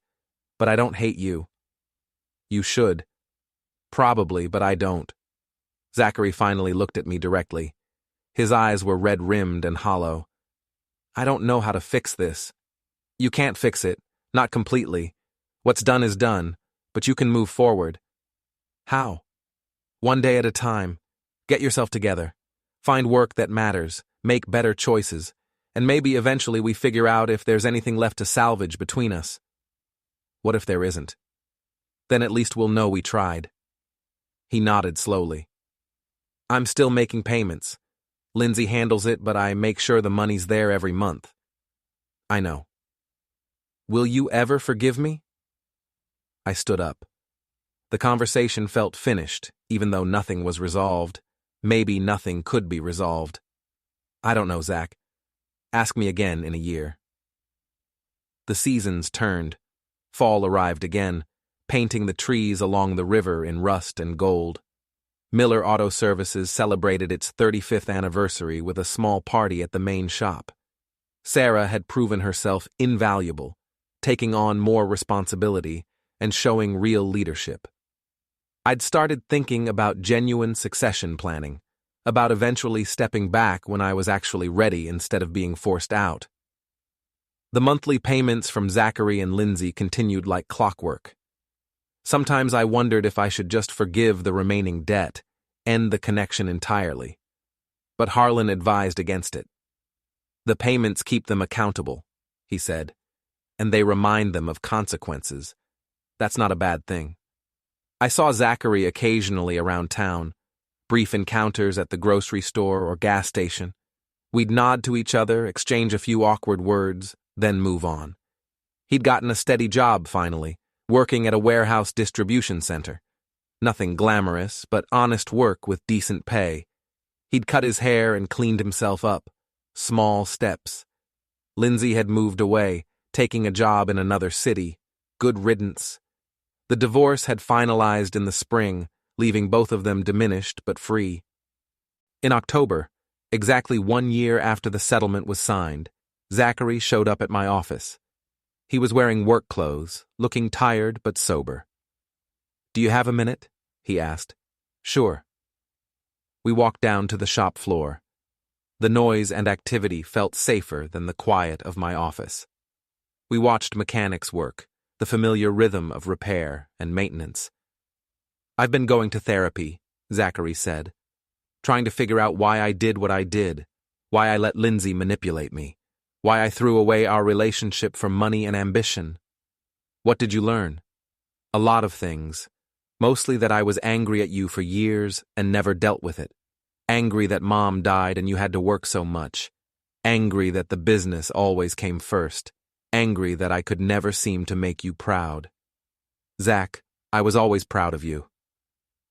But I don't hate you." "You should." "Probably, but I don't." Zachary finally looked at me directly. His eyes were red-rimmed and hollow. "I don't know how to fix this." "You can't fix it. Not completely. What's done is done, but you can move forward." "How?" "One day at a time. Get yourself together. Find work that matters. Make better choices. And maybe eventually we figure out if there's anything left to salvage between us." "What if there isn't?" "Then at least we'll know we tried." He nodded slowly. "I'm still making payments. Lindsay handles it, but I make sure the money's there every month." "I know." "Will you ever forgive me?" I stood up. The conversation felt finished, even though nothing was resolved. Maybe nothing could be resolved. "I don't know, Zach. Ask me again in a year." The seasons turned. Fall arrived again, painting the trees along the river in rust and gold. Miller Auto Services celebrated its 35th anniversary with a small party at the main shop. Sarah had proven herself invaluable, taking on more responsibility and showing real leadership. I'd started thinking about genuine succession planning, about eventually stepping back when I was actually ready instead of being forced out. The monthly payments from Zachary and Lindsay continued like clockwork. Sometimes I wondered if I should just forgive the remaining debt, end the connection entirely. But Harlan advised against it. "The payments keep them accountable," he said, "and they remind them of consequences. That's not a bad thing." I saw Zachary occasionally around town, brief encounters at the grocery store or gas station. We'd nod to each other, exchange a few awkward words, then move on. He'd gotten a steady job finally, working at a warehouse distribution center. Nothing glamorous, but honest work with decent pay. He'd cut his hair and cleaned himself up. Small steps. Lindsay had moved away, taking a job in another city. Good riddance. The divorce had finalized in the spring, leaving both of them diminished but free. In October, exactly 1 year after the settlement was signed, Zachary showed up at my office. He was wearing work clothes, looking tired but sober. "Do you have a minute?" he asked. "Sure." We walked down to the shop floor. The noise and activity felt safer than the quiet of my office. We watched mechanics work, the familiar rhythm of repair and maintenance. "I've been going to therapy," Zachary said, "trying to figure out why I did what I did, why I let Lindsay manipulate me, why I threw away our relationship for money and ambition." "What did you learn?" "A lot of things. Mostly that I was angry at you for years and never dealt with it. Angry that Mom died and you had to work so much. Angry that the business always came first. Angry that I could never seem to make you proud." "Zach, I was always proud of you."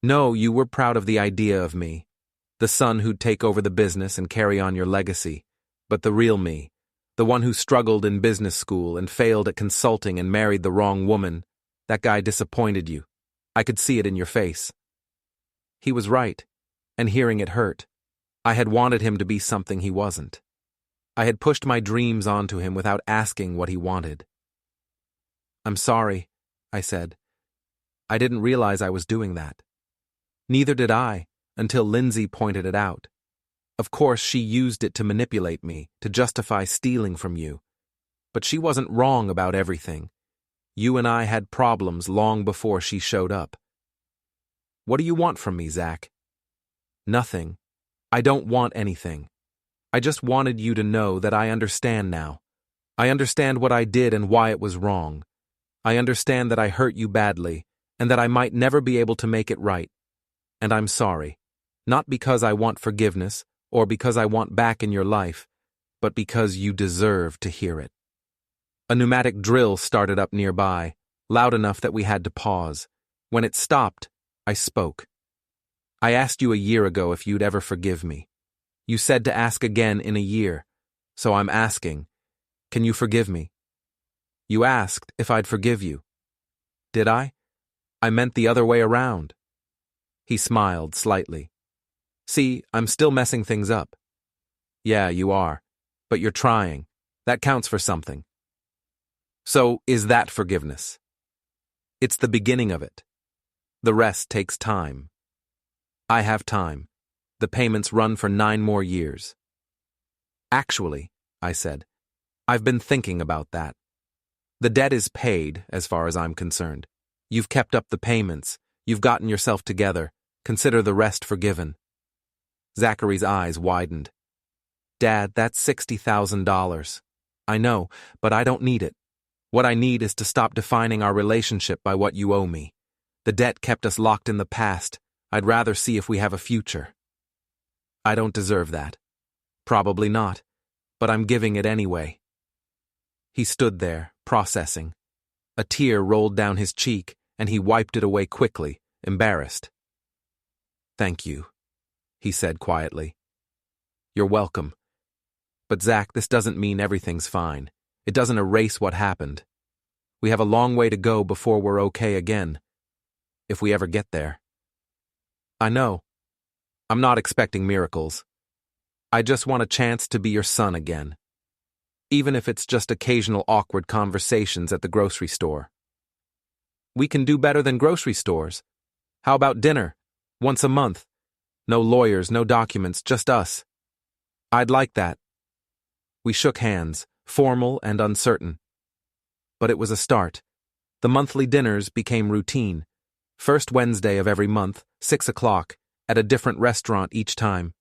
"No, you were proud of the idea of me. The son who'd take over the business and carry on your legacy. But the real me, the one who struggled in business school and failed at consulting and married the wrong woman, that guy disappointed you. I could see it in your face." He was right, and hearing it hurt. I had wanted him to be something he wasn't. I had pushed my dreams onto him without asking what he wanted. "I'm sorry," I said. "I didn't realize I was doing that." Neither did I, until Lindsay pointed it out. Of course, she used it to manipulate me, to justify stealing from you. But she wasn't wrong about everything. You and I had problems long before she showed up. "What do you want from me, Zach?" "Nothing. I don't want anything. I just wanted you to know that I understand now. I understand what I did and why it was wrong. I understand that I hurt you badly, and that I might never be able to make it right. And I'm sorry. Not because I want forgiveness, or because I want back in your life, but because you deserve to hear it." A pneumatic drill started up nearby, loud enough that we had to pause. When it stopped, I spoke. "I asked you a year ago if you'd ever forgive me. You said to ask again in a year, so I'm asking, can you forgive me?" "You asked if I'd forgive you." "Did I? I meant the other way around." He smiled slightly. "See, I'm still messing things up." "Yeah, you are. But you're trying. That counts for something." "So, is that forgiveness?" "It's the beginning of it. The rest takes time." "I have time. The payments run for 9 more years." "Actually," I said, "I've been thinking about that. The debt is paid, as far as I'm concerned. You've kept up the payments. You've gotten yourself together. Consider the rest forgiven." Zachary's eyes widened. "Dad, that's $60,000. I know, but I don't need it. What I need is to stop defining our relationship by what you owe me. The debt kept us locked in the past. I'd rather see if we have a future." "I don't deserve that." "Probably not, but I'm giving it anyway." He stood there, processing. A tear rolled down his cheek, and he wiped it away quickly, embarrassed. "Thank you," he said quietly. "You're welcome. But Zach, this doesn't mean everything's fine. It doesn't erase what happened. We have a long way to go before we're okay again. If we ever get there." "I know. I'm not expecting miracles. I just want a chance to be your son again. Even if it's just occasional awkward conversations at the grocery store." "We can do better than grocery stores. How about dinner? Once a month. No lawyers, no documents, just us." "I'd like that." We shook hands, formal and uncertain. But it was a start. The monthly dinners became routine. First Wednesday of every month, 6 o'clock, at a different restaurant each time.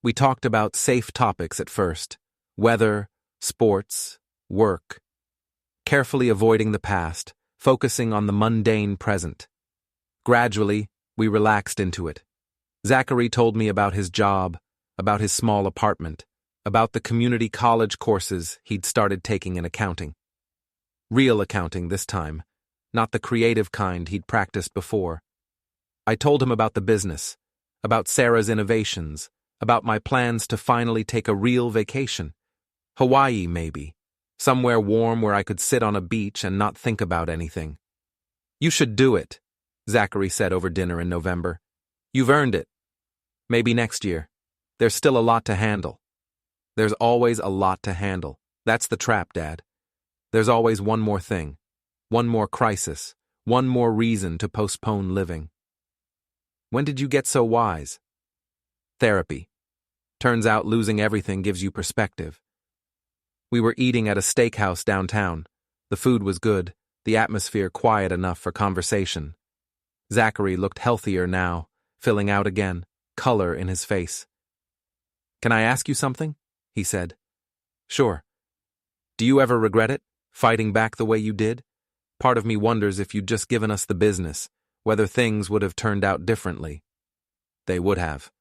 We talked about safe topics at first: weather, sports, work. Carefully avoiding the past, focusing on the mundane present. Gradually, we relaxed into it. Zachary told me about his job, about his small apartment, about the community college courses he'd started taking in accounting. Real accounting this time, not the creative kind he'd practiced before. I told him about the business, about Sarah's innovations, about my plans to finally take a real vacation. Hawaii, maybe. Somewhere warm where I could sit on a beach and not think about anything. "You should do it," Zachary said over dinner in November. "You've earned it. Maybe next year. There's still a lot to handle." There's always a lot to handle. That's the trap, Dad. There's always one more thing, one more crisis, one more reason to postpone living. When did you get so wise? Therapy. Turns out losing everything gives you perspective. We were eating at a steakhouse downtown. The food was good, the atmosphere quiet enough for conversation. Zachary looked healthier now, filling out again, color in his face. "Can I ask you something?" he said. "Sure. Do you ever regret it, fighting back the way you did? Part of me wonders if you'd just given us the business, whether things would have turned out differently." They would have.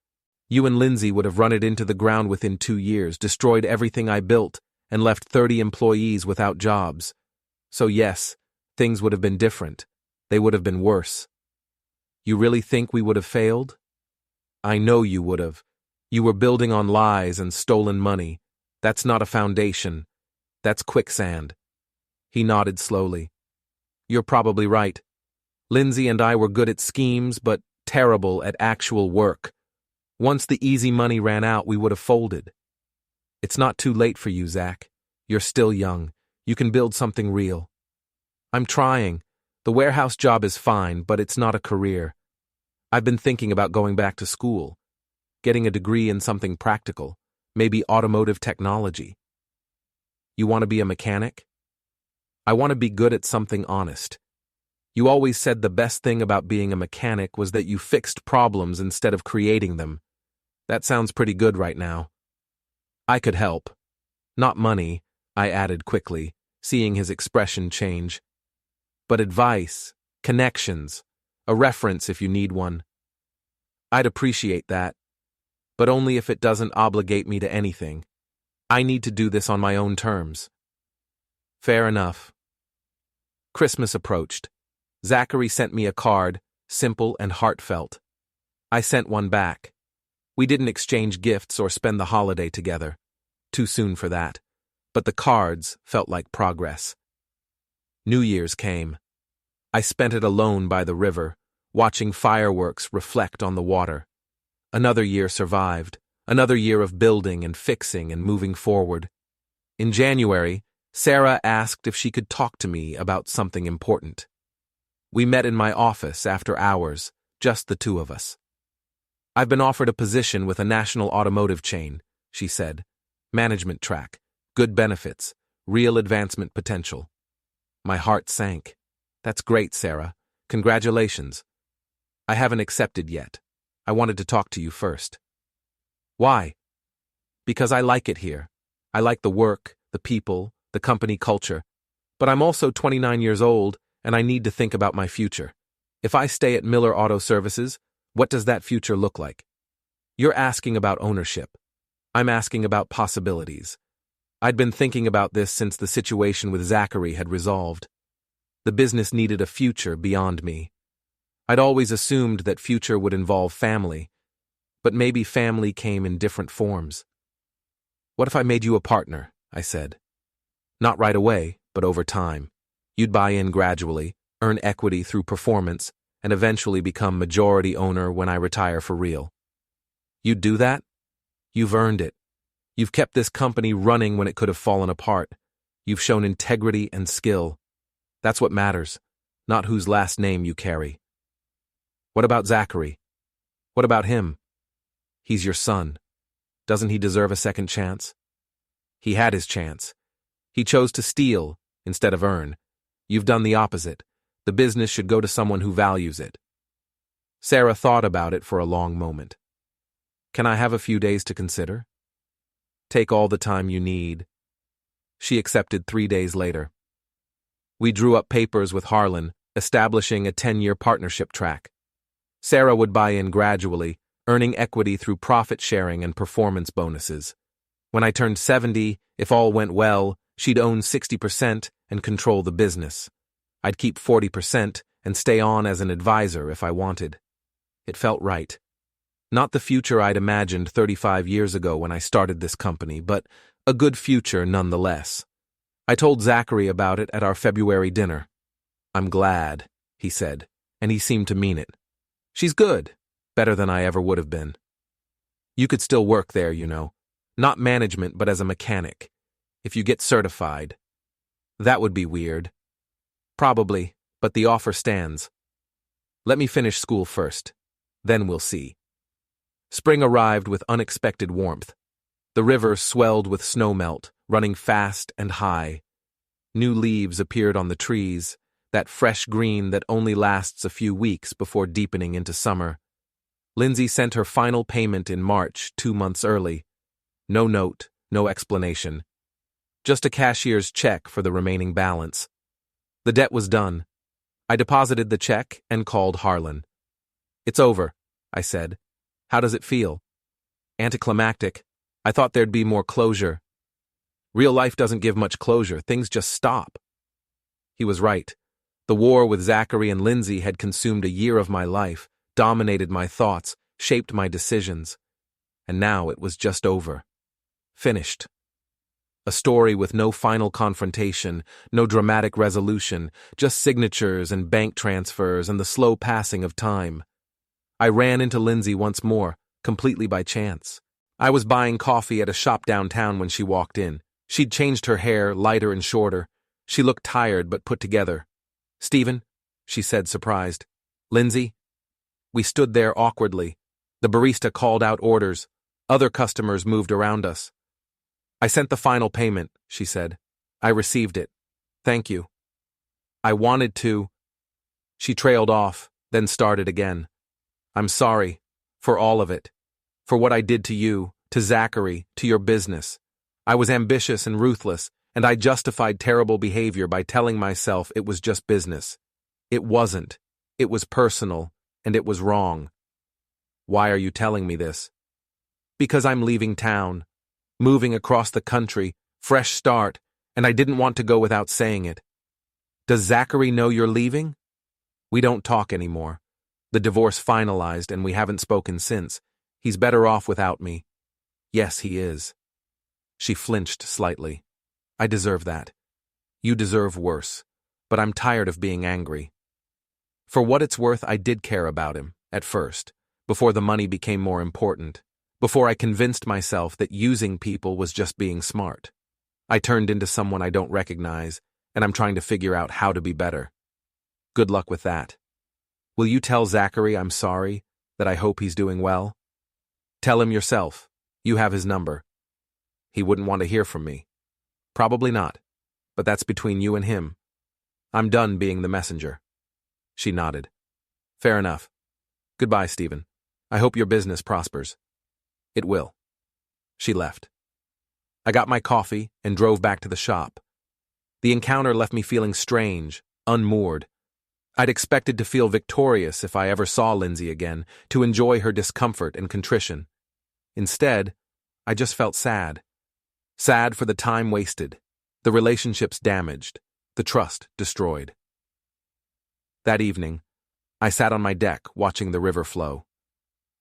You and Lindsay would have run it into the ground within 2 years, destroyed everything I built, and left 30 employees without jobs. So yes, things would have been different. They would have been worse. You really think we would have failed? I know you would have. You were building on lies and stolen money. That's not a foundation. That's quicksand. He nodded slowly. You're probably right. Lindsay and I were good at schemes, but terrible at actual work. Once the easy money ran out, we would have folded. It's not too late for you, Zach. You're still young. You can build something real. I'm trying. The warehouse job is fine, but it's not a career. I've been thinking about going back to school, getting a degree in something practical, maybe automotive technology. You want to be a mechanic? I want to be good at something honest. You always said the best thing about being a mechanic was that you fixed problems instead of creating them. That sounds pretty good right now. I could help. Not money, I added quickly, seeing his expression change. But advice, connections, a reference if you need one. I'd appreciate that, but only if it doesn't obligate me to anything. I need to do this on my own terms. Fair enough. Christmas approached. Zachary sent me a card, simple and heartfelt. I sent one back. We didn't exchange gifts or spend the holiday together. Too soon for that. But the cards felt like progress. New Year's came. I spent it alone by the river, watching fireworks reflect on the water. Another year survived, another year of building and fixing and moving forward. In January, Sarah asked if she could talk to me about something important. We met in my office after hours, just the two of us. I've been offered a position with a national automotive chain, she said. Management track, good benefits, real advancement potential. My heart sank. That's great, Sarah. Congratulations. I haven't accepted yet. I wanted to talk to you first. Why? Because I like it here. I like the work, the people, the company culture. But I'm also 29 years old, and I need to think about my future. If I stay at Miller Auto Services, what does that future look like? You're asking about ownership. I'm asking about possibilities. I'd been thinking about this since the situation with Zachary had resolved. The business needed a future beyond me. I'd always assumed that future would involve family, but maybe family came in different forms. What if I made you a partner? I said. Not right away, but over time. You'd buy in gradually, earn equity through performance, and eventually become majority owner when I retire for real. You'd do that? You've earned it. You've kept this company running when it could have fallen apart. You've shown integrity and skill. That's what matters, not whose last name you carry. What about Zachary? What about him? He's your son. Doesn't he deserve a second chance? He had his chance. He chose to steal instead of earn. You've done the opposite. The business should go to someone who values it. Sarah thought about it for a long moment. Can I have a few days to consider? Take all the time you need. She accepted 3 days later. We drew up papers with Harlan, establishing a 10-year partnership track. Sarah would buy in gradually, earning equity through profit sharing and performance bonuses. When I turned 70, if all went well, she'd own 60% and control the business. I'd keep 40% and stay on as an advisor if I wanted. It felt right. Not the future I'd imagined 35 years ago when I started this company, but a good future nonetheless. I told Zachary about it at our February dinner. "I'm glad," he said, and he seemed to mean it. "She's good, better than I ever would have been. You could still work there, you know. Not management, but as a mechanic. If you get certified." "That would be weird." "Probably, but the offer stands. Let me finish school first. Then we'll see." Spring arrived with unexpected warmth. The river swelled with snowmelt, running fast and high. New leaves appeared on the trees, that fresh green that only lasts a few weeks before deepening into summer. Lindsay sent her final payment in March, 2 months early. No note, no explanation. Just a cashier's check for the remaining balance. The debt was done. I deposited the check and called Harlan. "It's over," I said. "How does it feel?" "Anticlimactic. I thought there'd be more closure." "Real life doesn't give much closure, things just stop." He was right. The war with Zachary and Lindsay had consumed a year of my life, dominated my thoughts, shaped my decisions. And now it was just over. Finished. A story with no final confrontation, no dramatic resolution, just signatures and bank transfers and the slow passing of time. I ran into Lindsay once more, completely by chance. I was buying coffee at a shop downtown when she walked in. She'd changed her hair, lighter and shorter. She looked tired but put together. "Stephen," she said, surprised. "Lindsay?" We stood there awkwardly. The barista called out orders. Other customers moved around us. "I sent the final payment," she said. "I received it. Thank you." "I wanted to." She trailed off, then started again. "I'm sorry. For all of it. For what I did to you, to Zachary, to your business. I was ambitious and ruthless, and I justified terrible behavior by telling myself it was just business. It wasn't. It was personal, and it was wrong." "Why are you telling me this?" "Because I'm leaving town. Moving across the country, fresh start, and I didn't want to go without saying it." "Does Zachary know you're leaving?" "We don't talk anymore. The divorce finalized and we haven't spoken since. He's better off without me." "Yes, he is." She flinched slightly. "I deserve that. You deserve worse, but I'm tired of being angry." For what it's worth, I did care about him, at first, before the money became more important, before I convinced myself that using people was just being smart. I turned into someone I don't recognize, and I'm trying to figure out how to be better. Good luck with that. Will you tell Zachary I'm sorry, that I hope he's doing well? Tell him yourself. You have his number. He wouldn't want to hear from me. Probably not, but that's between you and him. I'm done being the messenger. She nodded. Fair enough. Goodbye, Stephen. I hope your business prospers. It will. She left. I got my coffee and drove back to the shop. The encounter left me feeling strange, unmoored. I'd expected to feel victorious if I ever saw Lindsay again, to enjoy her discomfort and contrition. Instead, I just felt sad. Sad for the time wasted, the relationships damaged, the trust destroyed. That evening, I sat on my deck watching the river flow.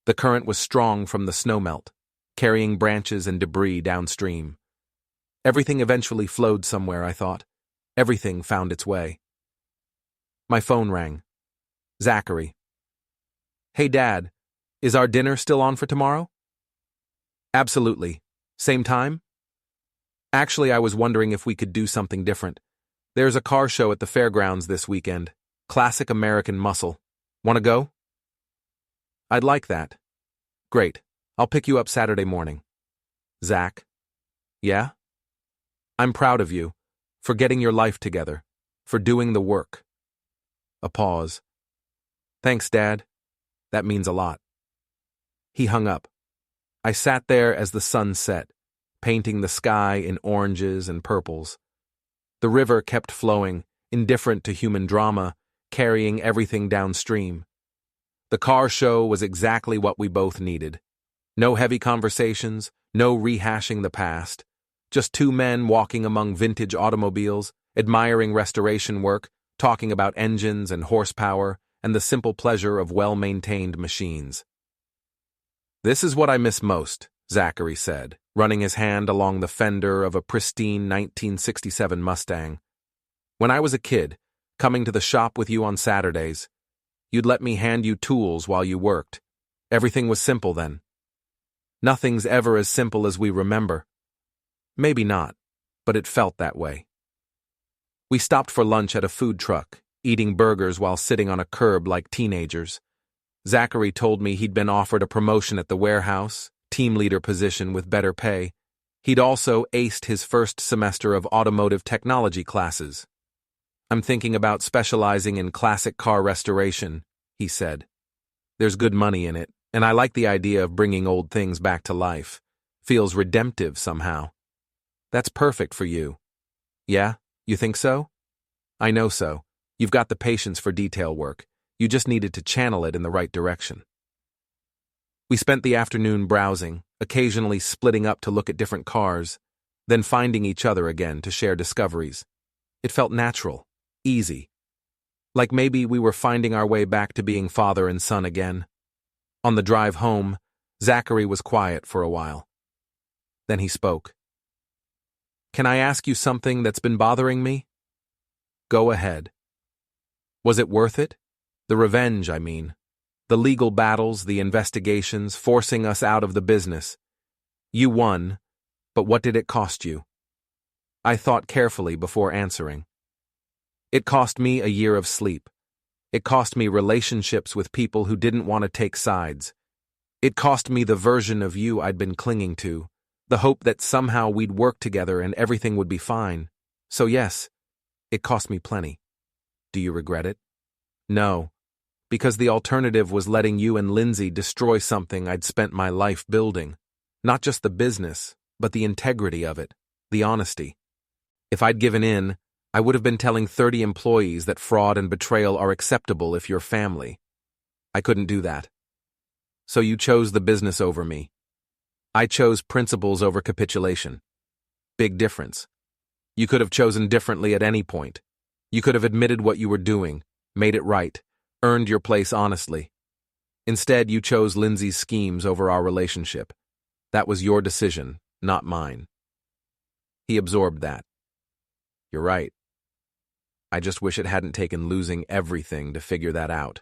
The current was strong from the snowmelt, carrying branches and debris downstream. Everything eventually flowed somewhere, I thought. Everything found its way. My phone rang. Zachary. Hey, Dad, is our dinner still on for tomorrow? Absolutely. Same time? Actually, I was wondering if we could do something different. There's a car show at the fairgrounds this weekend. Classic American muscle. Want to go? I'd like that. Great. I'll pick you up Saturday morning. Zach. Yeah? I'm proud of you, for getting your life together, for doing the work. A pause. Thanks, Dad. That means a lot. He hung up. I sat there as the sun set, painting the sky in oranges and purples. The river kept flowing, indifferent to human drama, carrying everything downstream. The car show was exactly what we both needed. No heavy conversations, no rehashing the past. Just two men walking among vintage automobiles, admiring restoration work, talking about engines and horsepower, and the simple pleasure of well-maintained machines. "This is what I miss most," Zachary said, running his hand along the fender of a pristine 1967 Mustang. "When I was a kid, coming to the shop with you on Saturdays, you'd let me hand you tools while you worked. Everything was simple then. Nothing's ever as simple as we remember. Maybe not, but it felt that way." We stopped for lunch at a food truck, eating burgers while sitting on a curb like teenagers. Zachary told me he'd been offered a promotion at the warehouse, team leader position with better pay. He'd also aced his first semester of automotive technology classes. "I'm thinking about specializing in classic car restoration," he said. "There's good money in it, and I like the idea of bringing old things back to life. Feels redemptive somehow." "That's perfect for you." "Yeah, you think so?" "I know so. You've got the patience for detail work. You just needed to channel it in the right direction." We spent the afternoon browsing, occasionally splitting up to look at different cars, then finding each other again to share discoveries. It felt natural, easy. Like maybe we were finding our way back to being father and son again. On the drive home, Zachary was quiet for a while. Then he spoke. "Can I ask you something that's been bothering me?" "Go ahead." "Was it worth it? The revenge, I mean. The legal battles, the investigations, forcing us out of the business. You won, but what did it cost you?" I thought carefully before answering. "It cost me a year of sleep. It cost me relationships with people who didn't want to take sides. It cost me the version of you I'd been clinging to, the hope that somehow we'd work together and everything would be fine. So yes, it cost me plenty. Do you regret it?" "No, because the alternative was letting you and Lindsay destroy something I'd spent my life building. Not just the business, but the integrity of it, the honesty. If I'd given in, I would have been telling 30 employees that fraud and betrayal are acceptable if you're family. I couldn't do that. So you chose the business over me. I chose principles over capitulation. Big difference. You could have chosen differently at any point. You could have admitted what you were doing, made it right, earned your place honestly. Instead, you chose Lindsay's schemes over our relationship. That was your decision, not mine." He absorbed that. "You're right. I just wish it hadn't taken losing everything to figure that out.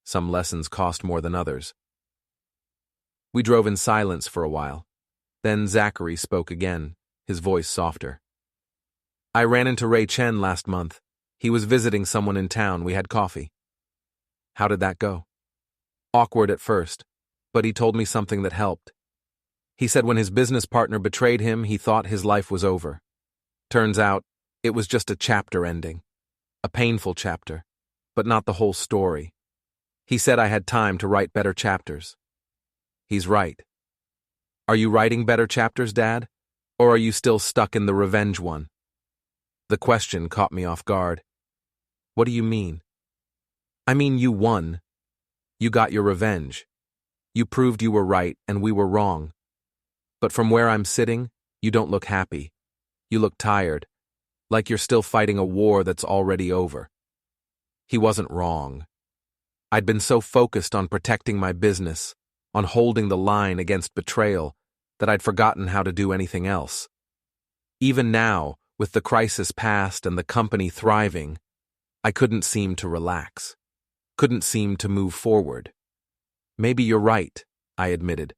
Some lessons cost more than others." We drove in silence for a while. Then Zachary spoke again, his voice softer. "I ran into Ray Chen last month. He was visiting someone in town. We had coffee." "How did that go?" "Awkward at first, but he told me something that helped. He said when his business partner betrayed him, he thought his life was over. Turns out, it was just a chapter ending. A painful chapter, but not the whole story. He said I had time to write better chapters." He's right. Are you writing better chapters, Dad? Or are you still stuck in the revenge one? The question caught me off guard. "What do you mean?" "I mean you won. You got your revenge. You proved you were right and we were wrong. But from where I'm sitting, you don't look happy. You look tired, like you're still fighting a war that's already over." He wasn't wrong. I'd been so focused on protecting my business, on holding the line against betrayal, that I'd forgotten how to do anything else. Even now, with the crisis past and the company thriving, I couldn't seem to relax, couldn't seem to move forward. "Maybe you're right," I admitted.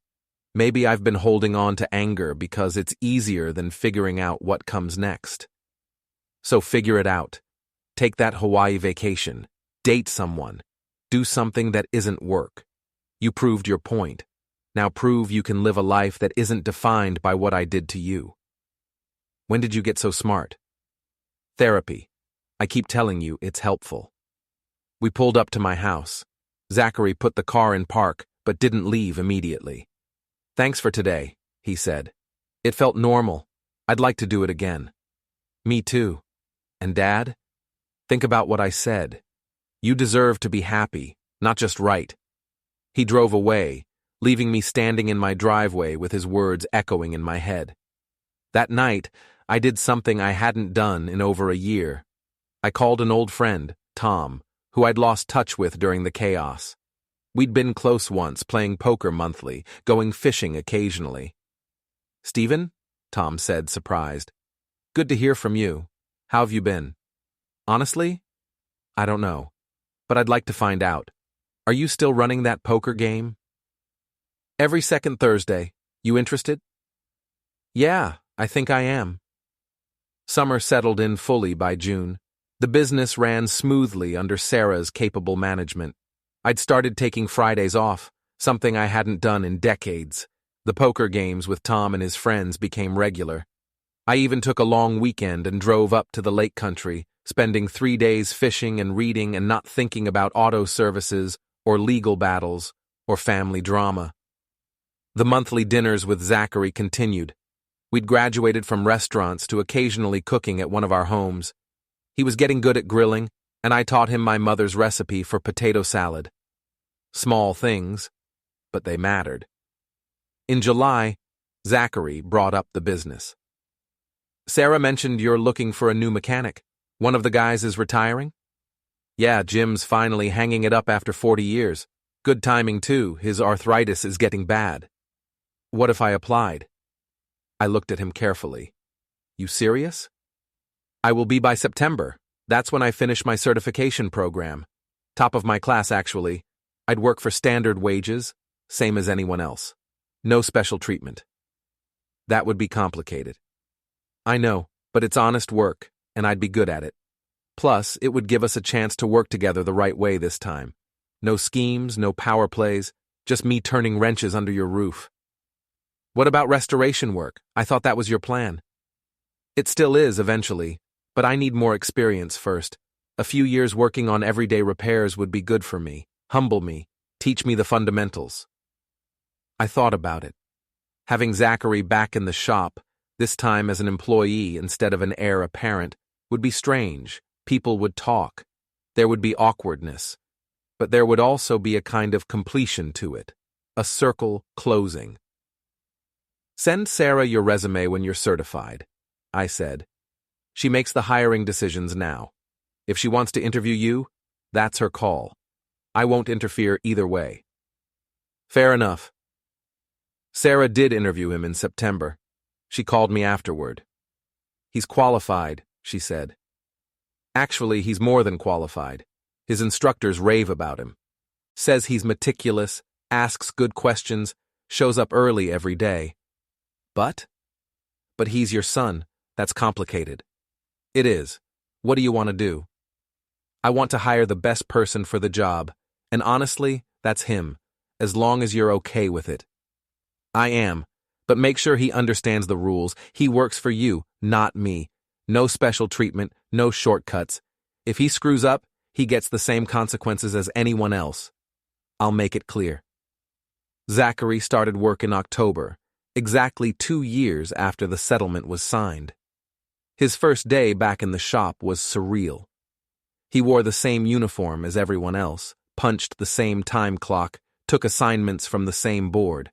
"Maybe I've been holding on to anger because it's easier than figuring out what comes next." "So figure it out. Take that Hawaii vacation. Date someone. Do something that isn't work. You proved your point. Now prove you can live a life that isn't defined by what I did to you." "When did you get so smart?" "Therapy. I keep telling you it's helpful." We pulled up to my house. Zachary put the car in park, but didn't leave immediately. "Thanks for today," he said. "It felt normal. I'd like to do it again." "Me too. And Dad? Think about what I said. You deserve to be happy, Not just right. He drove away, leaving me standing in my driveway with his words echoing in my head. That night, I did something I hadn't done in over a year. I called an old friend, Tom, who I'd lost touch with during the chaos. We'd been close once, playing poker monthly, going fishing occasionally. "Stephen?" Tom said, surprised. "Good to hear from you. How have you been?" "Honestly, I don't know. But I'd like to find out. Are you still running that poker game?" "Every second Thursday. You interested?" "Yeah, I think I am." Summer settled in fully by June. The business ran smoothly under Sarah's capable management. I'd started taking Fridays off, something I hadn't done in decades. The poker games with Tom and his friends became regular. I even took a long weekend and drove up to the Lake Country, spending 3 days fishing and reading and not thinking about auto services or legal battles or family drama. The monthly dinners with Zachary continued. We'd graduated from restaurants to occasionally cooking at one of our homes. He was getting good at grilling, and I taught him my mother's recipe for potato salad. Small things, but they mattered. In July, Zachary brought up the business. "Sarah mentioned you're looking for a new mechanic. One of the guys is retiring?" "Yeah, Jim's finally hanging it up after 40 years. Good timing, too. His arthritis is getting bad." "What if I applied?" I looked at him carefully. "You serious?" "I will be by September. That's when I finish my certification program. Top of my class, actually. I'd work for standard wages, same as anyone else. No special treatment." "That would be complicated." "I know, but it's honest work, and I'd be good at it. Plus, it would give us a chance to work together the right way this time. No schemes, no power plays, just me turning wrenches under your roof." "What about restoration work? I thought that was your plan." "It still is, eventually, but I need more experience first. A few years working on everyday repairs would be good for me, humble me, teach me the fundamentals." I thought about it. Having Zachary back in the shop, this time as an employee instead of an heir apparent, would be strange. People would talk. There would be awkwardness. But there would also be a kind of completion to it, a circle closing. "Send Sarah your resume when you're certified," I said. "She makes the hiring decisions now. If she wants to interview you, that's her call. I won't interfere either way." "Fair enough." Sarah did interview him in September. She called me afterward. "He's qualified," she said. "Actually, he's more than qualified. His instructors rave about him. Says he's meticulous, asks good questions, shows up early every day. But he's your son. That's complicated." "It is. What do you want to do?" "I want to hire the best person for the job, and honestly, that's him, as long as you're okay with it." "I am, but make sure he understands the rules. He works for you, not me. No special treatment, no shortcuts. If he screws up, he gets the same consequences as anyone else. I'll make it clear." Zachary started work in October, exactly 2 years after the settlement was signed. His first day back in the shop was surreal. He wore the same uniform as everyone else, punched the same time clock, took assignments from the same board.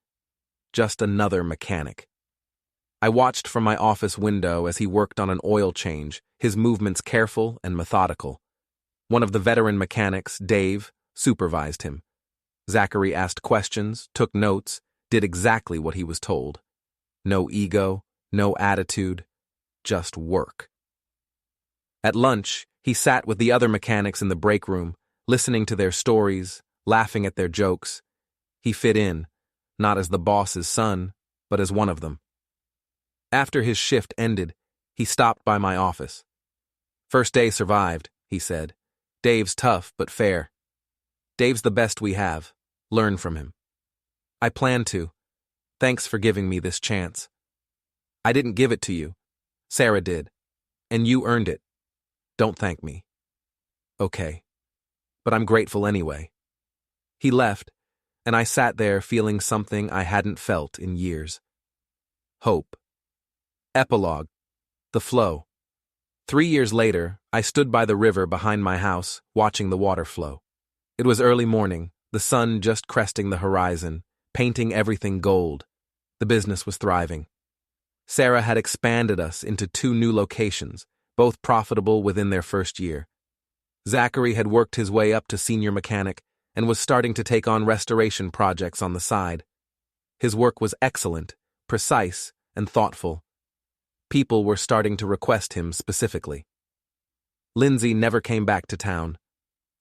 Just another mechanic. I watched from my office window as he worked on an oil change, his movements careful and methodical. One of the veteran mechanics, Dave, supervised him. Zachary asked questions, took notes, did exactly what he was told. No ego, no attitude, just work. At lunch, he sat with the other mechanics in the break room, listening to their stories, laughing at their jokes. He fit in, not as the boss's son, but as one of them. After his shift ended, he stopped by my office. "First day survived," he said. "Dave's tough, but fair. Dave's the best we have. Learn from him." "I plan to. Thanks for giving me this chance." "I didn't give it to you. Sarah did. And you earned it. Don't thank me." "Okay. But I'm grateful anyway." He left, and I sat there feeling something I hadn't felt in years. Hope. Epilogue. The flow. 3 years later, I stood by the river behind my house, watching the water flow. It was early morning, the sun just cresting the horizon, painting everything gold. The business was thriving. Sarah had expanded us into 2 new locations, both profitable within their first year. Zachary had worked his way up to senior mechanic and was starting to take on restoration projects on the side. His work was excellent, precise, and thoughtful. People were starting to request him specifically. Lindsay never came back to town.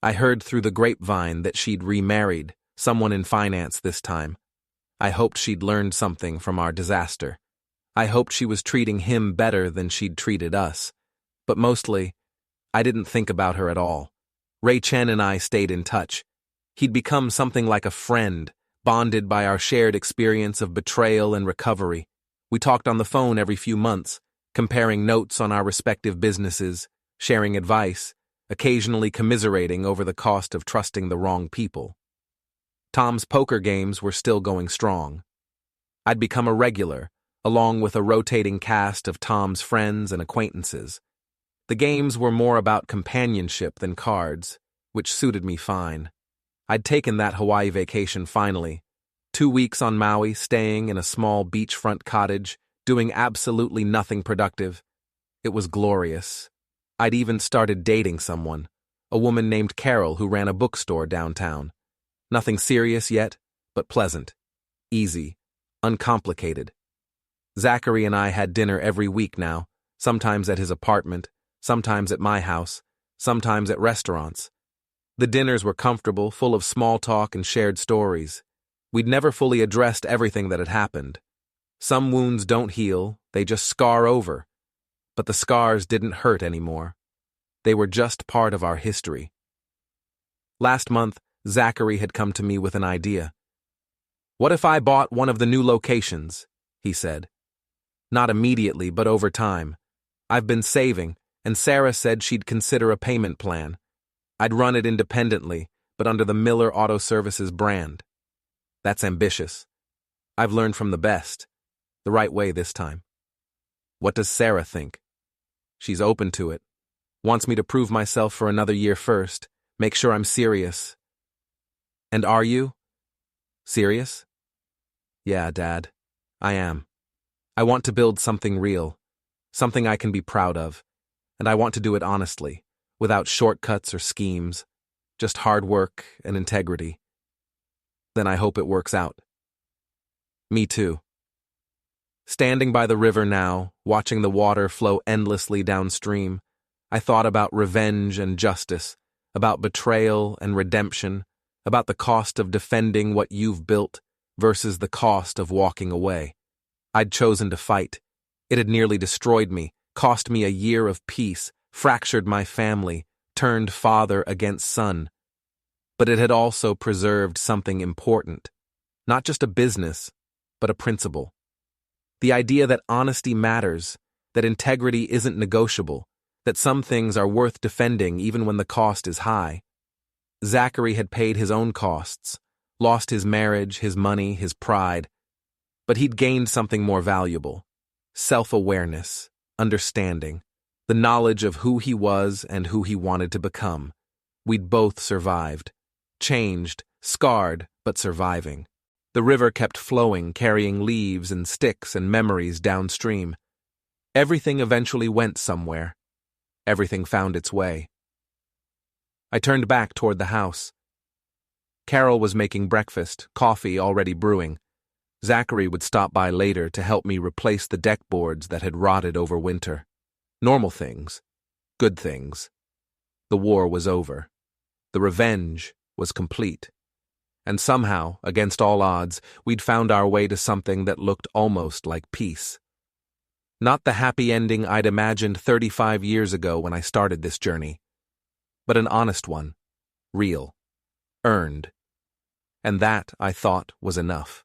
I heard through the grapevine that she'd remarried, someone in finance this time. I hoped she'd learned something from our disaster. I hoped she was treating him better than she'd treated us. But mostly, I didn't think about her at all. Ray Chen and I stayed in touch. He'd become something like a friend, bonded by our shared experience of betrayal and recovery. We talked on the phone every few months, comparing notes on our respective businesses, sharing advice, occasionally commiserating over the cost of trusting the wrong people. Tom's poker games were still going strong. I'd become a regular, along with a rotating cast of Tom's friends and acquaintances. The games were more about companionship than cards, which suited me fine. I'd taken that Hawaii vacation finally. 2 weeks on Maui, staying in a small beachfront cottage, doing absolutely nothing productive. It was glorious. I'd even started dating someone, a woman named Carol who ran a bookstore downtown. Nothing serious yet, but pleasant, easy, uncomplicated. Zachary and I had dinner every week now, sometimes at his apartment, sometimes at my house, sometimes at restaurants. The dinners were comfortable, full of small talk and shared stories. We'd never fully addressed everything that had happened. Some wounds don't heal, they just scar over. But the scars didn't hurt anymore. They were just part of our history. Last month, Zachary had come to me with an idea. "What if I bought one of the new locations?" he said. "Not immediately, but over time. I've been saving, and Sarah said she'd consider a payment plan. I'd run it independently, but under the Miller Auto Services brand. That's ambitious. I've learned from the best. The right way this time." "What does Sarah think?" "She's open to it. Wants me to prove myself for another year first, make sure I'm serious." "And are you?" "Serious?" "Yeah, Dad. I am. I want to build something real, something I can be proud of, and I want to do it honestly, without shortcuts or schemes, just hard work and integrity. Then I hope it works out." "Me too." Standing by the river now, watching the water flow endlessly downstream, I thought about revenge and justice, about betrayal and redemption, about the cost of defending what you've built versus the cost of walking away. I'd chosen to fight. It had nearly destroyed me, cost me a year of peace, fractured my family, turned father against son. But it had also preserved something important, not just a business, but a principle. The idea that honesty matters, that integrity isn't negotiable, that some things are worth defending even when the cost is high. Zachary had paid his own costs, lost his marriage, his money, his pride, but he'd gained something more valuable: self-awareness, understanding, the knowledge of who he was and who he wanted to become. We'd both survived, changed, scarred, but surviving. The river kept flowing, carrying leaves and sticks and memories downstream. Everything eventually went somewhere. Everything found its way. I turned back toward the house. Carol was making breakfast, coffee already brewing. Zachary would stop by later to help me replace the deck boards that had rotted over winter. Normal things. Good things. The war was over. The revenge was complete. And somehow, against all odds, we'd found our way to something that looked almost like peace. Not the happy ending I'd imagined 35 years ago when I started this journey, but an honest one, real, earned. And that, I thought, was enough.